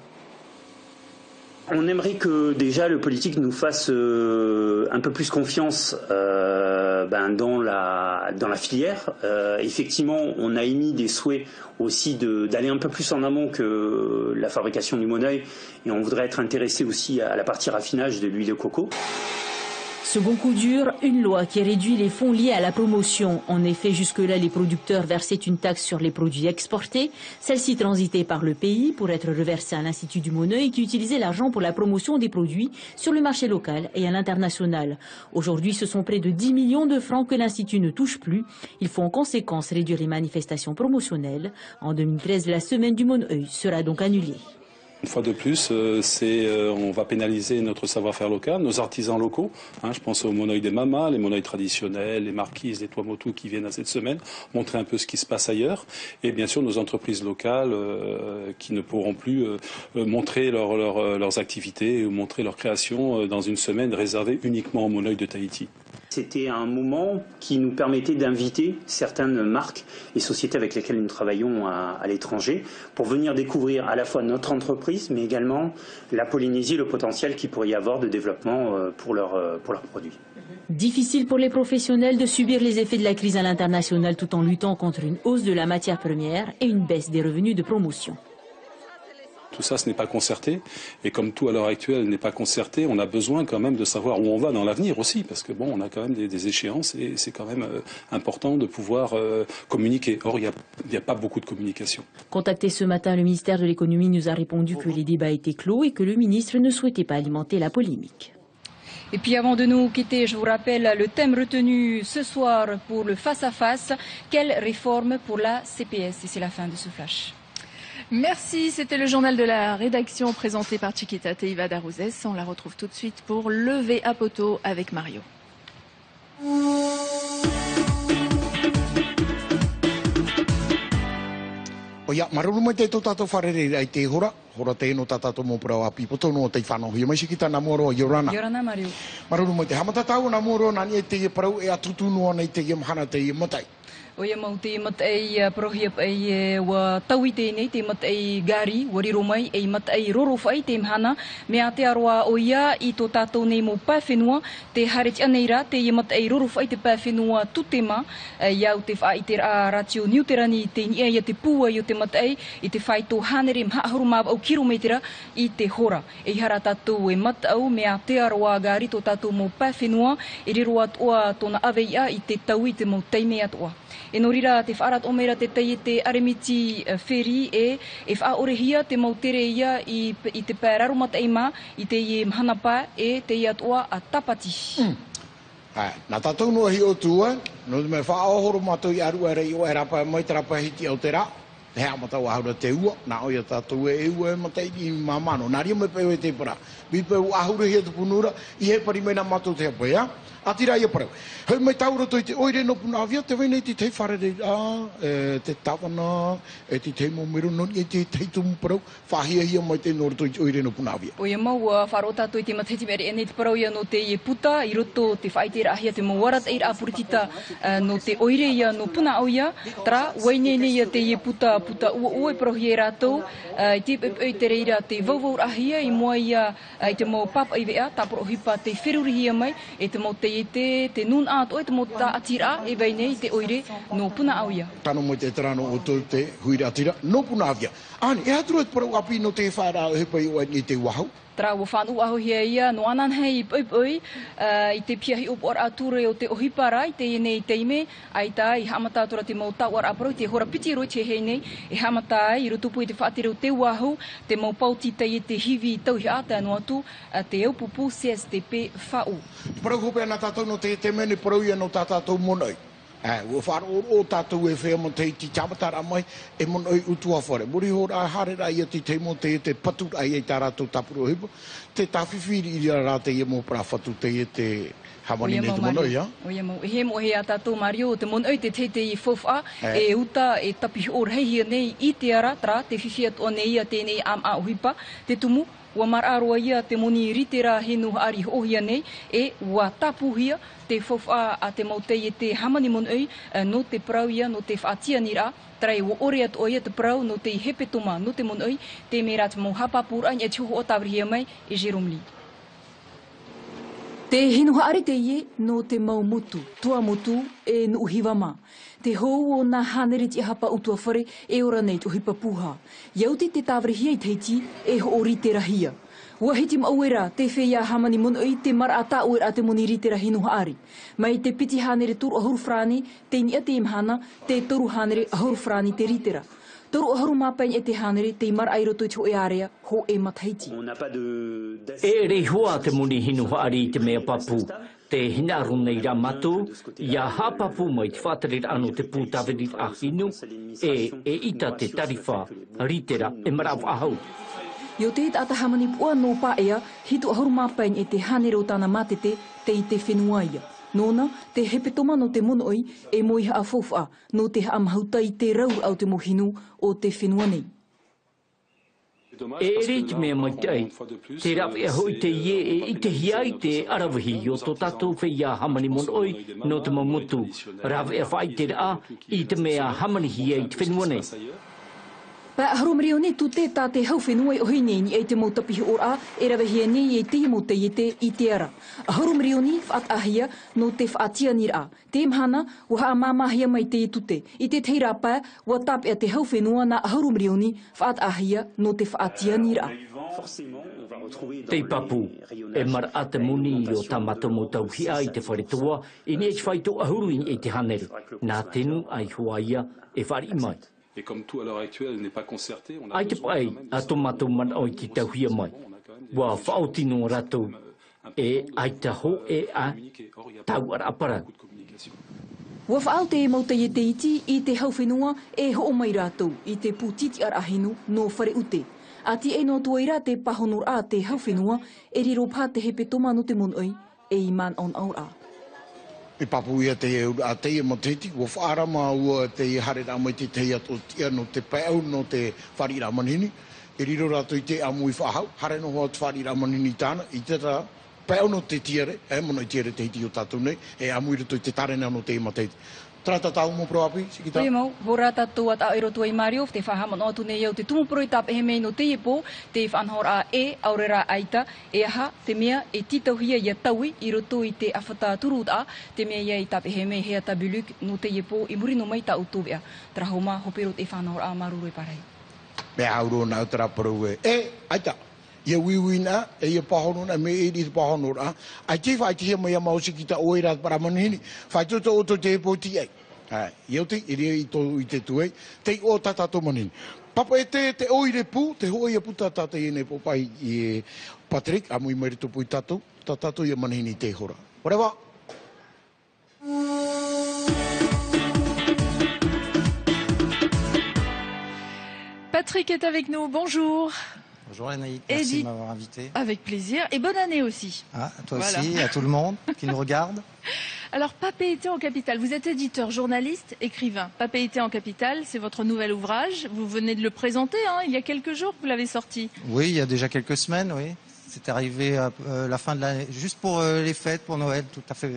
On aimerait que déjà le politique nous fasse un peu plus confiance dans la filière. Effectivement, on a émis des souhaits aussi d'aller un peu plus en amont que la fabrication du Moneuil et on voudrait être intéressé aussi à la partie raffinage de l'huile de coco. Second coup dur, une loi qui réduit les fonds liés à la promotion. En effet, jusque-là, les producteurs versaient une taxe sur les produits exportés. Celle-ci transitait par le pays pour être reversée à l'Institut du Moneuil qui utilisait l'argent pour la promotion des produits sur le marché local et à l'international. Aujourd'hui, ce sont près de 10 millions de francs que l'Institut ne touche plus. Il faut en conséquence réduire les manifestations promotionnelles. En 2013, la semaine du Moneuil sera donc annulée. Une fois de plus, on va pénaliser notre savoir-faire local, nos artisans locaux. Je pense aux Moneuil des Mamas, les Moneuil traditionnels, les Marquises, les Tuamotu qui viennent à cette semaine, montrer un peu ce qui se passe ailleurs. Et bien sûr, nos entreprises locales qui ne pourront plus montrer leurs activités ou montrer leurs créations dans une semaine réservée uniquement aux Moneuil de Tahiti. C'était un moment qui nous permettait d'inviter certaines marques et sociétés avec lesquelles nous travaillons à l'étranger pour venir découvrir à la fois notre entreprise, mais également la Polynésie, le potentiel qu'il pourrait y avoir de développement pour leurs produits. Difficile pour les professionnels de subir les effets de la crise à l'international tout en luttant contre une hausse de la matière première et une baisse des revenus de promotion. Tout ça, ce n'est pas concerté. Et comme tout à l'heure actuelle n'est pas concerté, on a besoin quand même de savoir où on va dans l'avenir aussi. Parce que bon, on a quand même des échéances et c'est quand même important de pouvoir communiquer. Or, il n'y a pas beaucoup de communication. Contacté ce matin, le ministère de l'économie nous a répondu que les débats étaient clos et que le ministre ne souhaitait pas alimenter la polémique. Et puis avant de nous quitter, je vous rappelle le thème retenu ce soir pour le face-à-face. Quelle réforme pour la CPS? Et c'est la fin de ce flash. Merci, c'était le journal de la rédaction présenté par Chiquita Teiva Darouzès. On la retrouve tout de suite pour Lever à poteau avec Mario. Oia, maruru mai te tato wharere ai te hora te no tato mo pra api poto no te whanau hi mai Chiquita na moro Yorana. Yorana Mario. Maruru mai te hamata tau na moro na ni te parau e atutu no nei te mahana te matai. Oia mau te matai prohiap ai wa taui tēnei te matai gari wariro mai e matai rorowhai te mhana mea te aroa oia i tō tātou nei mō pāwhenua te hareti aneira te matai rorowhai te pāwhenua tutema iau te wha i te ratio niuterani te nia ia te pua i o te matai i te whai tō hanere mhaahuru mā au kilometera i te hora e hara tātou e matau mea te aroa gari tō tātou mō pāwhenua e riro atoa tōna aveia i te tau i te mō teime atoa. E no rira te whaarat o meira te tei te aremiti wheri e whaorehia te mautere ia i te pēraro mataima i te i mhanapa e te i atoa a tapati. Nā tātou noa hi o tua, no me whaohoro mātou i aru arei o e rapa mai te rapa hiti au te rā. He amatau ahura te ua, nā oia tātou e ua e matai i mamano. Nā ria me peo e te para. Mi peo ahura hia te punura, i he pari mena mātou te hapea. Atira ia parau. Hei mai taura toi te oire no punawia, te weinei te tei wharere, te tawana, e te tei momero noni, e te tei tumu parau, whahia hia mai te nora toi te oire no punawia. Oia mau, wharota toi te mateti mere e nei te parau ia no te i puta, i roto te whaitera ahia te mauarat e ra puritita no te oire ia no puna au ia, tra, weinei nei ia te i puta ua e parohi e rātou, i te pepei te reira te vauvaur ahia, i mua ia i te mau papa i vea, tā parohipa te wherurihia mai, e te mau te te nun ato e te mo ta atira e weinei te oire no puna au ia. Tano mo te tarano o tō te huira atira, no puna avia. Ani, e atura te parau api no te whaera o hepai o ni te wahau? Tra o whanu aho hia ia, no anan hei poi i te piahi upo ar ature o te ohipara i te nei teime, ai tā i hamata atura te mau tau ar aparo i te hora piti roi te hei nei, e hamata i rutupu i te whaatire o te wahu, te mau pauti te i te hivi tau hi ata anu atu, te eupupu CSTP whau. Parau hope ana tātou no te mene parau ia no tātou monoi. Ua wharo o tātou e whea mo te ti tamatara mai e monoi utua whare. Muri hora harera ia te teimo te patur ai e tā rātou tapuro hipo. Te tawhiwhiri i rā te ia mō pra whatu te e te hamani nei te monoi, ja? Oia mau, he mo he a tātou Mario, te monoi te te i whowha, e uta e tapi o reihia nei i te ara, tra, te whiwhiat o nei ia tēnei am a uhipa, te tumu, ua mararoa ia te moni ritera henu ari ohia nei, e ua tapuhia te whowha a te mautei e te hamani monoi, no te parau ia, no te whaatia nira, trai ua ore atu oia te parau, no te hepetoma, no te monoi, te mera te mau hapapura, e tuho o tawrihia mai, e Jerome Lee. Te hinuha ari te ie no te mau mutu, tua mutu e no uhiwama. Te hou o nā haneriti e hapa utua whare e ora nei te hipa puha. Iauti te tāwrihia i teiti e ho ori te rahia. Wahitim awera te feia hamani mon oi te mar ata oer ate moniri te rahinu haari. Mai te piti hanere tur ahur frani te ni ate imhana te toru hanere ahur frani te ritera. Toru ahur mapain e te hanere te mar airoto te hoe area ho e mathaiti. E rei hoa te moni hinu haari te mea papu. Te hinaru nei ra matu, ia hapapu mai te whātarir anu te pūtawirir a hinu, e ita te tariwha, ritera, e maraw ahau. Yo te ata hamani pua no paea, hitu ahuru mapain e te hanero tana matete te i te whenuaia. Nona, te hepe tomano te monoi e moiha a fofa, no te amhauta i te rau au te mohinu o te whenuanei. E reit mea mai tei, te rawe hoi te ie e i te hiai te arawahi o tō tātou whia hamani monoi no te mamutu. Rawe whai te raa i te mea hamani hiai te whenuanei. Pa haromreo ne tu te tā te hau whenua o hei nei e te mautapihi o a e rawe hia nei e te mo te ite i te ara. A haromreo ni whaat ahia no te whaatia ni ra. Te mhana wa haa mamahia mai te i tute. I te teira pa wa tap e te hau whenua na a haromreo ni whaat ahia no te whaatia ni ra. Te papu, e mara ate muni o tamato mo tau hia i te wharetua, i ne e whaitu ahuru i te hanere. Nā tenu ai huaia e whari mai. Et comme tout à l'heure actuelle n'est pas concerté, on a ai te pai a tomato man oi ki tau hia mai. Wa whaotino ratou e ai ta ho e a tau ara apara. Wa whaau te mauta i te iti i te hau whenua e ho o mai ratou i te pūtiti ar ahinu no whare ute. Ati e no tuaira te pahonor a te hau whenua e riro pā te hepe tomano te monoi e i man on aur a. E papu ia te a te mo teti o whaarama ua te hare rā mai te te ato tia no te pēu no te whari rā manini. E riro rātou i te amu i whahau, hare no hoa te whari rā manini tāna, i te tā pēu no te tiare, mono i tiare te hiti o tātou nei, e amu i rato i te tarena no te ima teti. Trata tau mo proapi, sikita? Primo, hora tātou at aero tua i Mario, te whahamon atu nei au te tumupuro i tap e he mei no te epo, te whanhor a e aurera aita, e aha, te mea e titauhia ia taui, i roto i te awhata turut a, te mea ia i tap e he mei hea tabuluk no te epo, i muri no mai ta utuvea, trahoma hopero te whanhor a maruru e parei. Mea auro na utara paru aita. Ia wiwina e ia pahonuna me e di pahonura ai te fai te mai mau sikita oira para manini fai toto o te poti ai ia te iri i to i te tuai te o tata to manini papa e te oire pu te hoi a puta tata i ne popai i Patrick amui mai to pu tata ia manini te hora whatever. Patrick est avec nous, bonjour. Bonjour Anaïk, merci de m'avoir invité. Avec plaisir et bonne année aussi. Ah, toi aussi, à tout le monde qui nous regarde. Alors, Papéité en Capitale, vous êtes éditeur, journaliste, écrivain. Papéité en Capitale, c'est votre nouvel ouvrage. Vous venez de le présenter, il y a quelques jours que vous l'avez sorti. Oui, il y a déjà quelques semaines, oui. C'est arrivé à la fin de l'année, juste pour les fêtes, pour Noël, tout à fait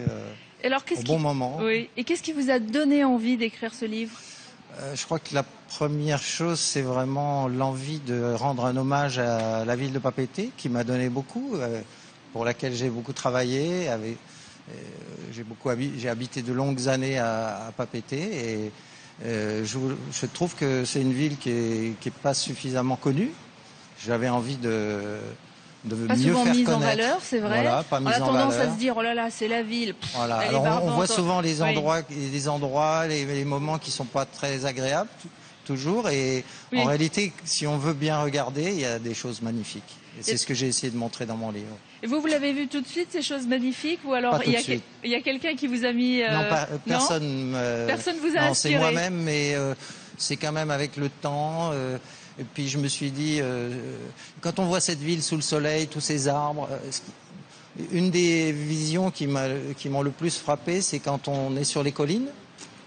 au bon moment. Oui. Et qu'est-ce qui vous a donné envie d'écrire ce livre ? Je crois que la première chose, c'est vraiment l'envie de rendre un hommage à la ville de Papeete, qui m'a donné beaucoup, pour laquelle j'ai beaucoup travaillé. J'ai habité de longues années à Papeete et je trouve que c'est une ville qui est pas suffisamment connue. J'avais envie de pas mieux souvent faire mise connaître. En valeur, c'est vrai. Voilà, pas on a mise en tendance valeur. à se dire, oh là là, c'est la ville. Pff, voilà. Alors on voit souvent les endroits, les moments qui sont pas très agréables, toujours. Et en réalité, si on veut bien regarder, il y a des choses magnifiques. Et c'est ce que j'ai essayé de montrer dans mon livre. Et vous l'avez vu tout de suite, ces choses magnifiques, ou alors il y a quelqu'un qui vous a mis... Non, personne. Personne vous a inspiré. C'est moi-même, mais c'est quand même avec le temps. Et puis je me suis dit, quand on voit cette ville sous le soleil, tous ces arbres, une des visions qui m'ont le plus frappé, c'est quand on est sur les collines,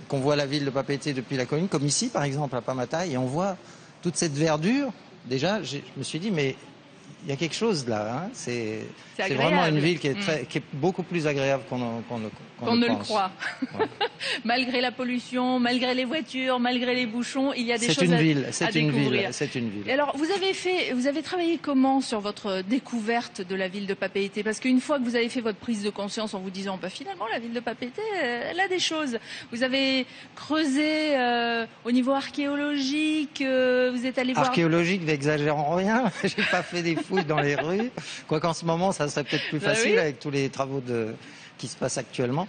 qu'on voit la ville de Papeete depuis la colline, comme ici par exemple à Pamatai, et on voit toute cette verdure. Déjà, je me suis dit, mais il y a quelque chose là. C'est vraiment une ville qui est beaucoup plus agréable qu'on ne le croit. Ouais. Malgré la pollution, malgré les voitures, malgré les bouchons, il y a des choses à découvrir. C'est une ville. Et alors, vous avez travaillé comment sur votre découverte de la ville de Papeete? Parce qu'une fois que vous avez fait votre prise de conscience en vous disant, finalement, la ville de Papeete, elle a des choses. Vous avez creusé au niveau archéologique, vous êtes allé voir... Archéologique, n'exagérons rien. J'ai pas fait des fouilles fouille dans les rues. Quoiqu'en ce moment, ça serait peut-être plus facile avec tous les travaux qui se passent actuellement.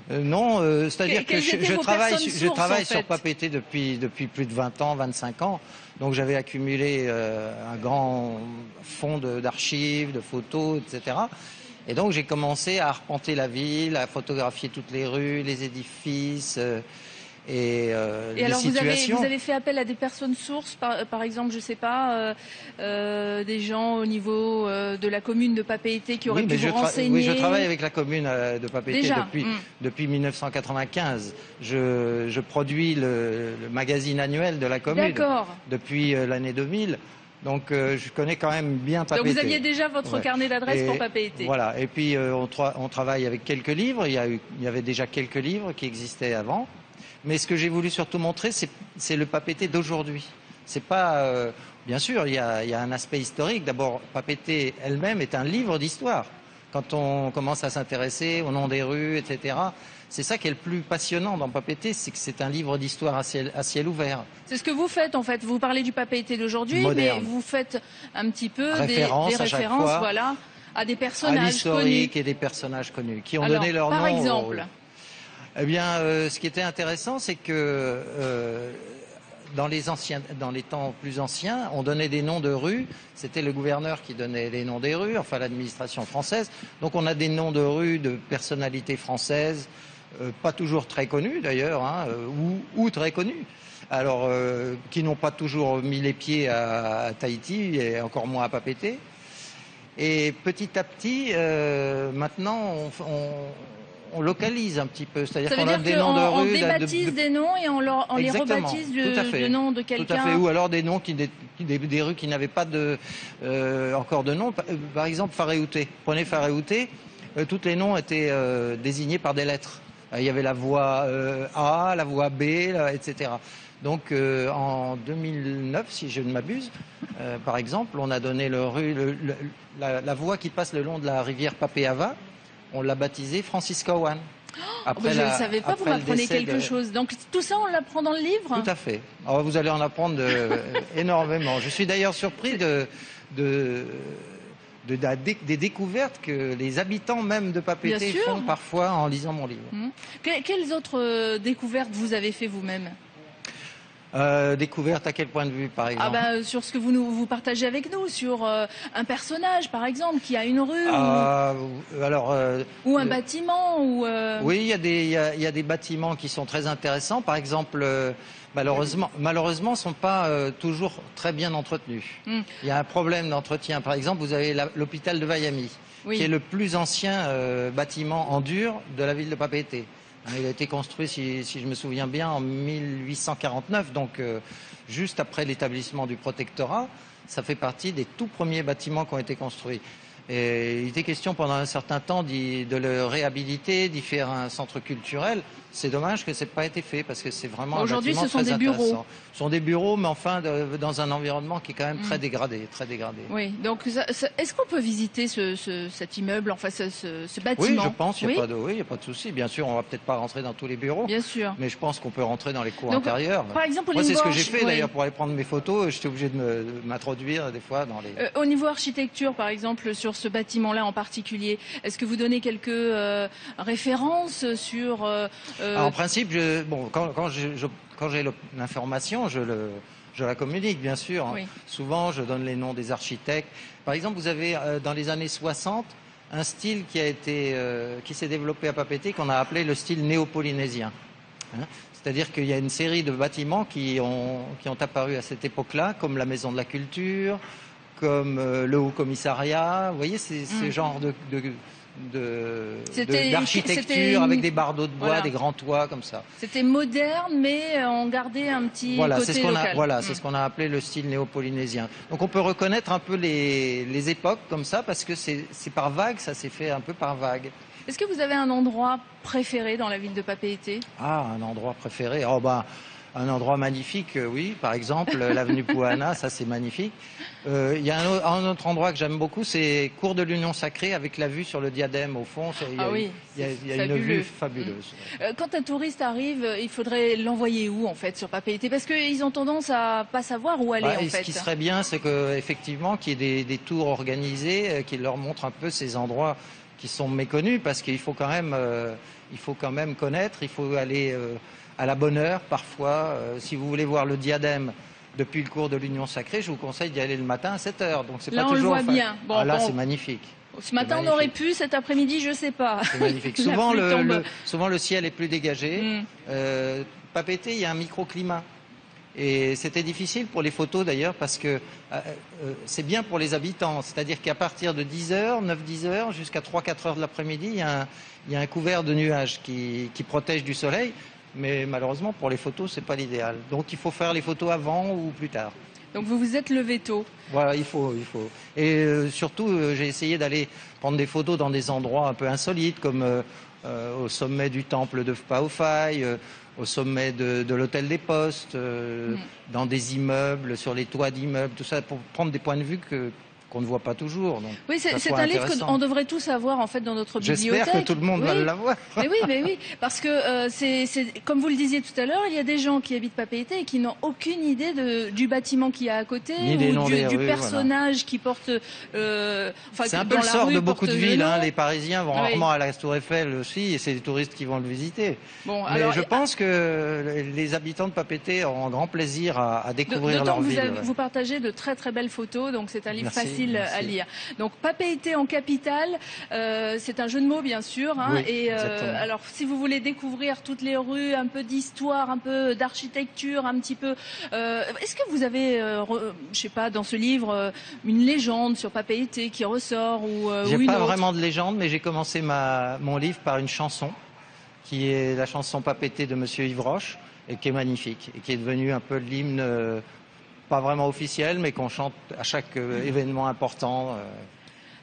Non, c'est-à-dire que je travaille sur Papeete depuis plus de 20 ans, 25 ans. Donc j'avais accumulé un grand fonds d'archives, de photos, etc. Et donc j'ai commencé à arpenter la ville, à photographier toutes les rues, les édifices et les alors situations. Vous avez fait appel à des personnes sources, par exemple, je sais pas, des gens au niveau de la commune de Papeete qui auraient pu vous renseigner. Oui, je travaille avec la commune de Papeete depuis 1995. Je produis le magazine annuel de la commune depuis l'année 2000. Donc je connais quand même bien Papeete. Donc vous aviez déjà votre carnet d'adresses pour Papeete. Voilà, et puis on travaille avec quelques livres. Il y avait déjà quelques livres qui existaient avant. Mais ce que j'ai voulu surtout montrer, c'est le Papeete d'aujourd'hui. C'est pas, bien sûr, il y a un aspect historique. D'abord, Papeete elle-même est un livre d'histoire. Quand on commence à s'intéresser au nom des rues, etc., c'est ça qui est le plus passionnant dans Papeete, c'est que c'est un livre d'histoire à ciel ouvert. C'est ce que vous faites en fait. Vous parlez du Papeete d'aujourd'hui, mais vous faites un petit peu des références, voilà, à des personnages connus. À l'historique et des personnages connus qui ont donné leur nom. Par exemple. Eh bien, ce qui était intéressant, c'est que dans les temps plus anciens, on donnait des noms de rues. C'était le gouverneur qui donnait les noms des rues, enfin l'administration française. Donc on a des noms de rues de personnalités françaises, pas toujours très connues d'ailleurs, hein, ou très connues. Alors, qui n'ont pas toujours mis les pieds à Tahiti et encore moins à Papeete. Et petit à petit, maintenant, on localise un petit peu, c'est-à-dire qu'on a des noms de rues. On débaptise des noms et on les rebaptise de nom de quelqu'un. Tout à fait, ou alors des noms des rues qui n'avaient pas encore de nom. Par exemple, Faréouté. Prenez Faréouté, tous les noms étaient désignés par des lettres. Il y avait la voie A, la voie B, etc. Donc en 2009, si je ne m'abuse, par exemple, on a donné la voie qui passe le long de la rivière Papeava. On l'a baptisé Francis Cowan. Je ne savais pas, vous m'apprenez quelque chose. Donc tout ça, on l'apprend dans le livre? Tout à fait. Alors, vous allez en apprendre énormément. Je suis d'ailleurs surpris des découvertes que les habitants même de Papeete font parfois en lisant mon livre. Quelles autres découvertes vous avez fait vous-même? Découverte à quel point de vue, par exemple? Sur ce que vous partagez avec nous, sur un personnage, par exemple, qui a une rue, ou un bâtiment, ou... Oui, il y a des bâtiments qui sont très intéressants. Par exemple, malheureusement, ne sont pas toujours très bien entretenus. Il y a un problème d'entretien. Par exemple, vous avez l'hôpital de Waiami, qui est le plus ancien bâtiment en dur de la ville de Papeete. Il a été construit, si je me souviens bien, en 1849, donc juste après l'établissement du protectorat. Ça fait partie des tout premiers bâtiments qui ont été construits. Et il était question pendant un certain temps de le réhabiliter, d'y faire un centre culturel. C'est dommage que ça n'ait pas été fait parce que c'est vraiment aujourd'hui, un bâtiment ce sont des bureaux. Ce sont des bureaux, mais enfin dans un environnement qui est quand même très dégradé, très dégradé. Oui. Donc, est-ce qu'on peut visiter cet immeuble, enfin ce bâtiment? Oui, je pense. Il n'y a pas de souci. Bien sûr, on va peut-être pas rentrer dans tous les bureaux. Bien sûr. Mais je pense qu'on peut rentrer dans les cours intérieurs. Par exemple, moi, c'est ce que j'ai fait d'ailleurs pour aller prendre mes photos. J'étais obligé de m'introduire des fois dans les. Au niveau architecture, par exemple, sur ce bâtiment-là en particulier, est-ce que vous donnez quelques références sur En principe, quand j'ai l'information, je la communique, bien sûr. Oui. Souvent, je donne les noms des architectes. Par exemple, vous avez, dans les années 60, un style qui s'est développé à Papeete, qu'on a appelé le style néo-polynésien. C'est-à-dire qu'il y a une série de bâtiments qui ont apparu à cette époque-là, comme la Maison de la Culture, comme le Haut Commissariat. Vous voyez, c'est ce genre d'architecture avec des bardeaux de bois, des grands toits comme ça. C'était moderne, mais on gardait un petit côté local. C'est ce qu'on a appelé le style néo-polynésien. Donc on peut reconnaître un peu les époques comme ça parce que c'est par vague, ça s'est fait un peu par vague. Est-ce que vous avez un endroit préféré dans la ville de Papeete? Un endroit préféré. Un endroit magnifique, oui. Par exemple, l'avenue Pouana, ça c'est magnifique. Il y a un autre endroit que j'aime beaucoup, c'est Cours de l'Union Sacrée avec la vue sur le diadème au fond. Il y a une vue fabuleuse. Quand un touriste arrive, il faudrait l'envoyer où en fait sur Papeete? Parce qu'ils ont tendance à pas savoir où aller en fait. Ce qui serait bien, c'est qu'effectivement qu'il y ait des tours organisés qui leur montrent un peu ces endroits qui sont méconnus, parce qu'il faut quand même connaître, il faut aller à la bonne heure parfois. Si vous voulez voir le diadème depuis le cours de l'Union Sacrée, je vous conseille d'y aller le matin à 7 h. Donc c'est pas toujours. Là on le voit bien. Bon, là c'est magnifique. Ce matin on aurait pu, cet après-midi je sais pas. C'est magnifique. Souvent le ciel est plus dégagé. Papeete, il y a un microclimat. Et c'était difficile pour les photos d'ailleurs parce que c'est bien pour les habitants. C'est-à-dire qu'à partir de 10 h, 9-10 h, jusqu'à 3-4 h de l'après-midi, il y a un couvert de nuages qui protège du soleil. Mais malheureusement, pour les photos, c'est pas l'idéal. Donc il faut faire les photos avant ou plus tard. Donc vous vous êtes levé tôt. Voilà, il faut. Et surtout, j'ai essayé d'aller prendre des photos dans des endroits un peu insolites, comme au sommet du temple de Phaophaï, au sommet de l'hôtel des Postes, dans des immeubles, sur les toits d'immeubles, tout ça, pour prendre des points de vue qu'on ne voit pas toujours. Donc, oui, c'est un livre qu'on devrait tous avoir en fait dans notre bibliothèque. J'espère que tout le monde va l'avoir. Mais oui, parce que c'est comme vous le disiez tout à l'heure, il y a des gens qui habitent Papeete et qui n'ont aucune idée du bâtiment qu'il y a à côté ou du personnage qui porte. C'est un peu le sort de beaucoup de villes. Les Parisiens vont rarement à la Tour Eiffel aussi, et c'est les touristes qui vont le visiter. Mais je pense que les habitants de Papeete auront un grand plaisir à découvrir leur ville. Vous partagez de très très belles photos, donc c'est un livre facile à lire. Donc Papeete en capitale, c'est un jeu de mots bien sûr. Oui, et alors si vous voulez découvrir toutes les rues, un peu d'histoire, un peu d'architecture, un petit peu. Est-ce que vous avez, je sais pas, dans ce livre, une légende sur Papeete qui ressort ou J'ai une pas autre vraiment de légende, mais j'ai commencé mon livre par une chanson qui est la chanson Papeete de Monsieur Yves Roche et qui est magnifique et qui est devenue un peu l'hymne. Pas vraiment officiel, mais qu'on chante à chaque événement important.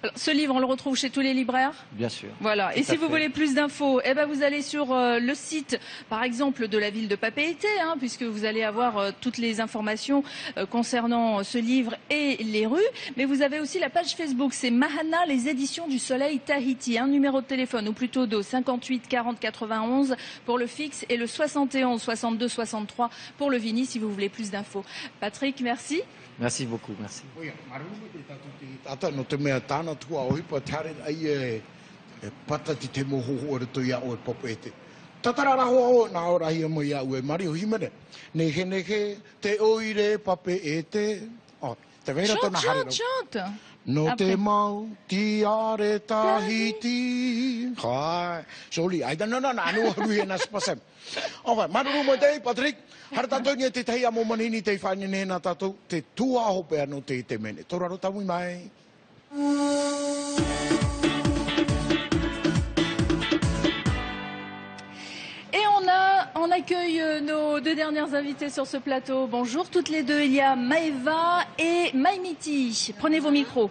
Alors, ce livre, on le retrouve chez tous les libraires? Bien sûr. Voilà. Et si vous voulez plus d'infos, vous allez sur le site, par exemple, de la ville de Papeete, puisque vous allez avoir toutes les informations concernant ce livre et les rues. Mais vous avez aussi la page Facebook, c'est Mahana, les éditions du Soleil Tahiti. Un numéro de téléphone, ou plutôt de 58 40 91 pour le fixe et le 71 62 63 pour le Vini, si vous voulez plus d'infos. Patrick, merci. Merci beaucoup, merci. Chante. No te mau tiare Tahiti. Hai, soli ai no anu hui na spasem. Okay, maru mo dei Patrick, har tato ni te tai amo manini te fani nena tato te tua hope anu te mene. Toraro tamu mai. On accueille nos deux dernières invitées sur ce plateau. Bonjour toutes les deux. Il y a Maeva et Maimiti. Prenez vos micros.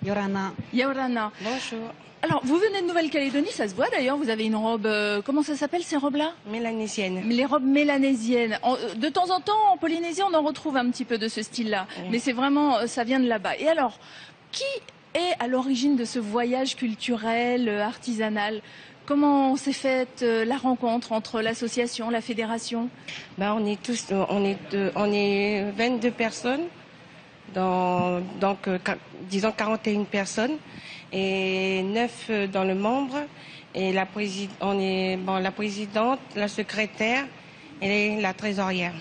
Yorana. Bonjour. Alors, vous venez de Nouvelle-Calédonie, ça se voit d'ailleurs. Vous avez une robe, comment ça s'appelle ces robes-là? Mélanésienne. Les robes mélanésiennes. De temps en temps, en Polynésie, on en retrouve un petit peu de ce style-là. Oui. Mais c'est vraiment, ça vient de là-bas. Et alors, qui est à l'origine de ce voyage culturel, artisanal? Comment s'est faite la rencontre entre l'association, la fédération? On est 22 personnes, disons 41 personnes, et 9 dans le membre, et la présidente, la secrétaire et la trésorière.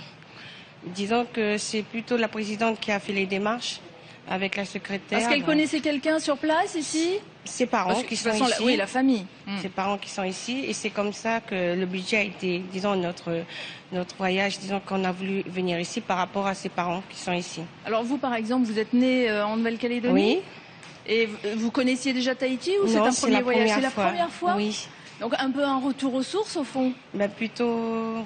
Disons que c'est plutôt la présidente qui a fait les démarches avec la secrétaire. Est-ce qu'elle connaissait quelqu'un sur place ici? Ses parents qui sont ici. Oui, la famille. Ses parents qui sont ici. Et c'est comme ça que le budget a été, disons, notre voyage, disons qu'on a voulu venir ici par rapport à ses parents qui sont ici. Alors vous, par exemple, vous êtes né en Nouvelle-Calédonie? Oui. Et vous connaissiez déjà Tahiti ou c'est un premier voyage? C'est la première fois? Oui. Donc un peu un retour aux sources au fond? Plutôt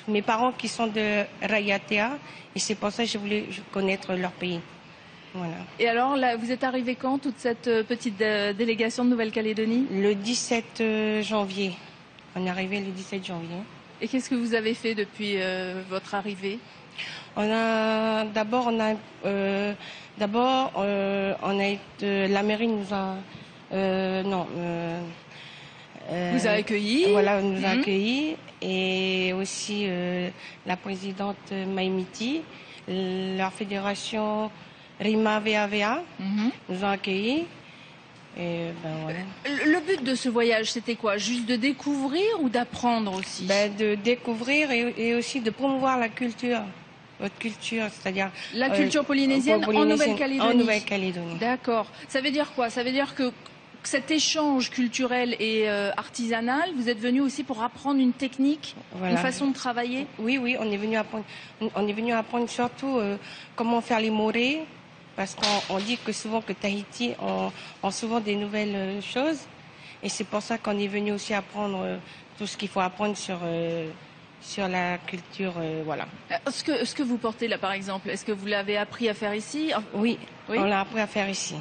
mes parents qui sont de Rayatea. Et c'est pour ça que je voulais connaître leur pays. Voilà. Et alors, là, vous êtes arrivé quand, toute cette petite délégation de Nouvelle-Calédonie? Le 17 janvier. On est arrivé le 17 janvier. Et qu'est-ce que vous avez fait depuis votre arrivée? La mairie nous a vous a accueillis. Voilà, nous a accueillis, et aussi la présidente Maïmiti, leur fédération Rima VAVA nous a accueillis. Et voilà. Le but de ce voyage, c'était quoi? Juste de découvrir ou d'apprendre aussi? De découvrir et aussi de promouvoir la culture. Votre culture, c'est-à-dire... La culture polynésienne en Nouvelle-Calédonie. En Nouvelle-Calédonie. D'accord. Ça veut dire quoi? Ça veut dire que cet échange culturel et artisanal, vous êtes venu aussi pour apprendre une technique, une façon de travailler? Oui, on est venu apprendre surtout comment faire les morées, parce qu'on dit que souvent que Tahiti ont souvent des nouvelles choses, et c'est pour ça qu'on est venu aussi apprendre tout ce qu'il faut apprendre sur la culture, voilà. Ce que vous portez là, par exemple, est-ce que vous l'avez appris à faire ici? Oui, on l'a appris à faire ici.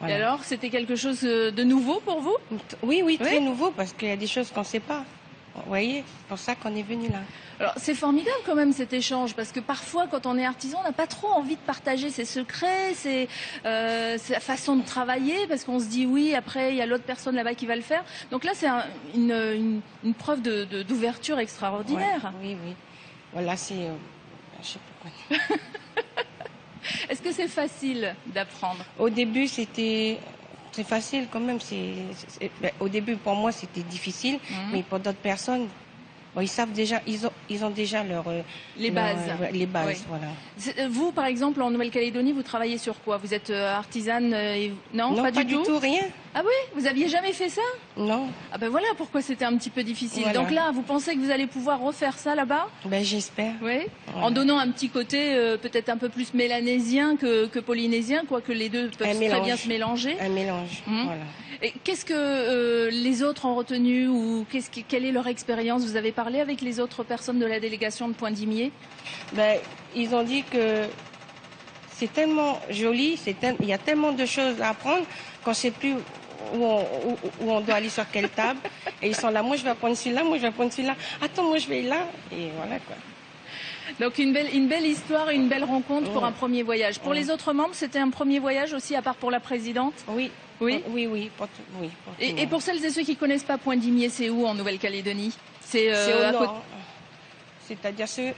Voilà. Et alors, c'était quelque chose de nouveau pour vous? Oui, très nouveau, parce qu'il y a des choses qu'on ne sait pas. Vous voyez, c'est pour ça qu'on est venu là. Alors, c'est formidable quand même cet échange, parce que parfois, quand on est artisan, on n'a pas trop envie de partager ses secrets, sa façon de travailler, parce qu'on se dit oui, après, il y a l'autre personne là-bas qui va le faire. Donc là, c'est une preuve d'ouverture extraordinaire. Ouais, oui. Voilà, c'est... je sais pas quoi. Est-ce que c'est facile d'apprendre? Au début, c'était très facile quand même. Au début, pour moi, c'était difficile, mais pour d'autres personnes, ils savent déjà, ils ont déjà les bases. Les bases, voilà. Vous, par exemple, en Nouvelle-Calédonie, vous travaillez sur quoi? Vous êtes artisane Non, pas du tout, rien. Ah oui? Vous aviez jamais fait ça? Non. Ah ben voilà pourquoi c'était un petit peu difficile. Voilà. Donc là, vous pensez que vous allez pouvoir refaire ça là-bas? J'espère. Oui. Voilà. En donnant un petit côté peut-être un peu plus mélanésien que polynésien, quoique les deux peuvent très bien se mélanger. Un mélange, voilà. Et qu'est-ce que les autres ont retenu, ou quelle est leur expérience? Vous avez parlé avec les autres personnes de la délégation de Pointe-Dimier? Ils ont dit que c'est tellement joli, il y a tellement de choses à apprendre qu'on ne sait plus où on doit aller, sur quelle table. Et ils sont là, moi je vais apprendre celui-là, moi je vais apprendre celui-là. Attends, moi je vais là. Et voilà quoi. Donc une belle histoire, une belle rencontre pour un premier voyage. Pour les autres membres, c'était un premier voyage aussi, à part pour la présidente? Oui. Oui. Et pour celles et ceux qui ne connaissent pas Pointe-Dimier, c'est où en Nouvelle-Calédonie? C'est au nord. C'est-à-dire c'est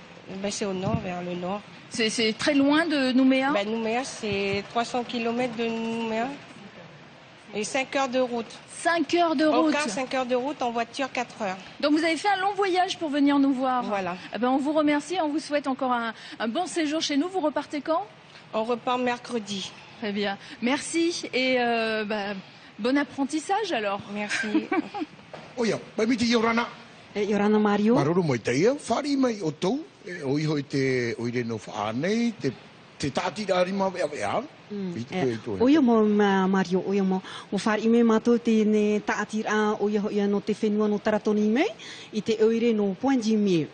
au nord, vers le nord. C'est très loin de Nouméa? Nouméa, c'est 300 km de Nouméa. Et 5 heures de route. 5 heures de route? Au car, 5 heures de route, en voiture, 4 heures. Donc vous avez fait un long voyage pour venir nous voir. Voilà. On vous remercie, on vous souhaite encore un bon séjour chez nous. Vous repartez quand? On repart mercredi. Très bien. Merci et bon apprentissage alors. Merci. Oia, miti Yorana. Yorana Mario. Maruru mo te ia, whari mai o tau, oi hoi te oire no whaanei, te tāti rāri ma vea. Oia mo Mario, oia mo whari me mātou te tāti rā, oia no te whenua no taratoni mei, i te oire no Pointe-Dimier.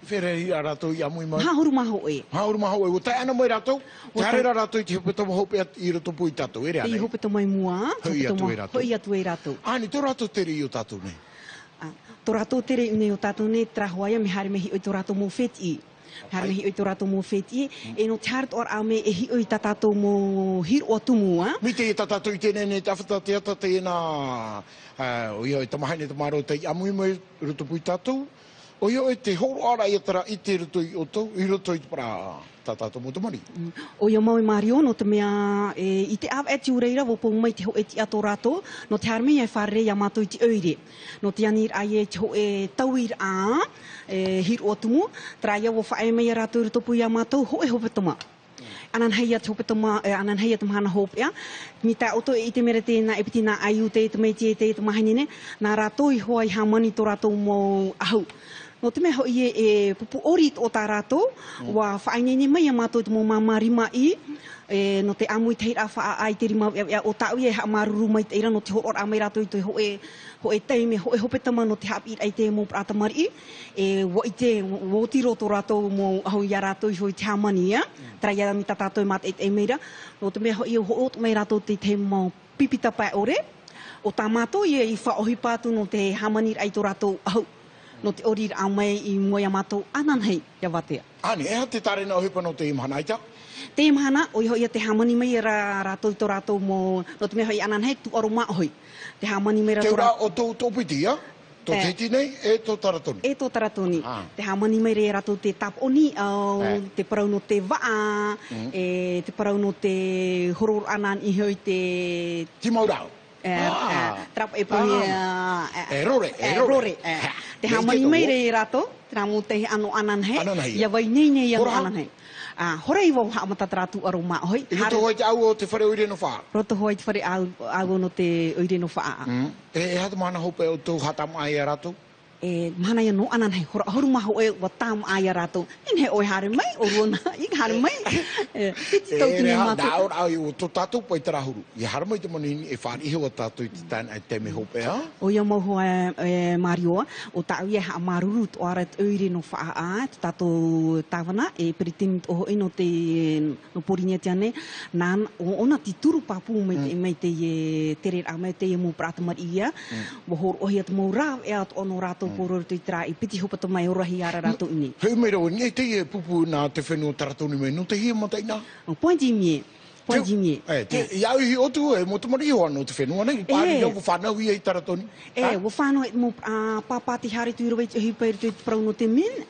Whereri a rātou i amui mai? Hauru maho e. Hauru maho e. O tai ana mai rātou? Te harera rātou i te hopeta mo hope i roto pui tātou, ere anei? Te hopeta mai mua. Hui atu e rātou. Hui atu e rātou. Ani, tō rātou tere i o tātou nei? Tō rātou tere i o tātou nei, trahoaia me hare mehi o tō rātou mō wheti. Hare mehi o tō rātou mō wheti. E no te harat or au me e hi o i tā tātou mō hiro o tumu, a? Mi te e tā tātou i tēnei nei te awhata te ata te ena... Oia, e tamahaine te maro te i amui mai roto pui tātou. Oia, e te horo ara i atara i te roto i o tau, i roto i te para tātātou mō te mari. Oia mau e Mario, no te mea, i te awa eti ureira, wo pōng mai te ho eti ato rātou, no te harmei e whare a mātou i te oire. No te anir ai e te ho e tauir a, hiro o tumu, tra ia wo whae mai a rātou i roto pui a mātou, ho e hopetama. Anan heia te hopetama, anan heia te mahana hopea. Mi tā oto i te mera tēnā e piti nā aiu te mei te mahinine, nā rātou i hoa i hamani tō rātou mō ahau. No te mea hoi e pupu ori o tā rātou, wa whainene mai a mātou te mō māmarima i, no te amui te hira wha ai te rima o tāu e ha maruru mai te ira, no te horor a mai rātou i te hoe teime, hoe hopetama no te hapi ai te mō prata mari i, wo i te wotiro tō rātou mō ahau i a rātou i hoi te hamani ia, tra ia mi tā tātou māt e meira, no te mea hoi o mai rātou te mō pipita pai ore, o tā mātou i wha ohi pātu no te hamani ai tō rātou ahau. no te ori a mai I mo ia matou anan hei ia wate. Ani e te tare na hipa no te imhana ita. Te imhana o ia te hamani mai rato to rato mo no te me hoi anan hei tu oru ma hoi. Te hamani mai rato. Te ora o to pitia. To te nei e to taratoni. E to taratoni. Te hamani mai re rato te taponi te parau no te waa e te parau no te horor anan I hoi te Timaurau. Trap e poi errore. Te hamani mai re rato, tramu te ano anan he, ia vai nei nei ano anan he. Hora I wau haamata tratu aroma hoi. I roto hoi te au o te whare oire no whaa. Roto hoi te whare au no te oire no whaa. E hata mana hope o tō hatam ai a rato? E mana ia no anan he, hora horu maho e wa tam ai a rato. In he oi hare mai, o ruona, I hare mai. Piti tau tini matu. E reha au o tō tātou pai te rahuru. I hare mai te monini e whaari iho a tātou I te tāna ai te me hope ha? O ia mau e Marioa, o tāu ia haa maruru to ara te oire no whaa a, te tātou tāwana, e peritini o ino te no porinia te ane, nān, o ona ti turu papu mai te tere a mai te mo prata mar ia, mo hor ohi at mo rāw e at ono rato poro te tra I piti hopa to mai orahi ara rato ini. Hei mei rau, ngai te e pupu nā te whenua taratoni mei, no te hia matai nā? Pointi mie. Iau hi otu e mo te mari hoa no te whenua nei, pāri rau whanau I taratoni? Wo whanau e mo pāpāti hare tu irawe hi pairi tu parau no te min,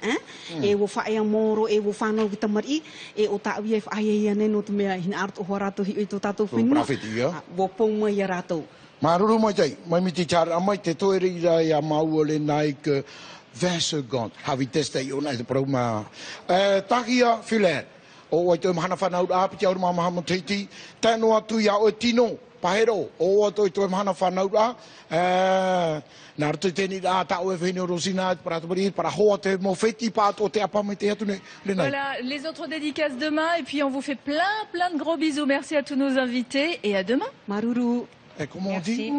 e wo whaea moro, e wo whanau ki tamari, e o tāu ia whaia ia nei no te mea hina arto hoa rato hi o tō tātou whenua. Profeti ia. Wo pong mai a rato. Maruru mai tei, mai miti tāra mai te toere I rai a maua le nai ke Vesegond, hawi testa I ona I te parau mā. Tahia Filer, o ai tō mahana whanau āpiti auru maha mo teiti, tēno atu ia o tino, pahero, o ai tō mahana whanau nā rato tēni rā tāu e whenio rosina, para hoa te mo wheti pāto te apa me te atu ne, le nai. Voilà, les autres dédicaces demain, et puis on vous fait plein de gros bisous. Merci à tous nos invités, et à demain. Maruru. Et comment on dit?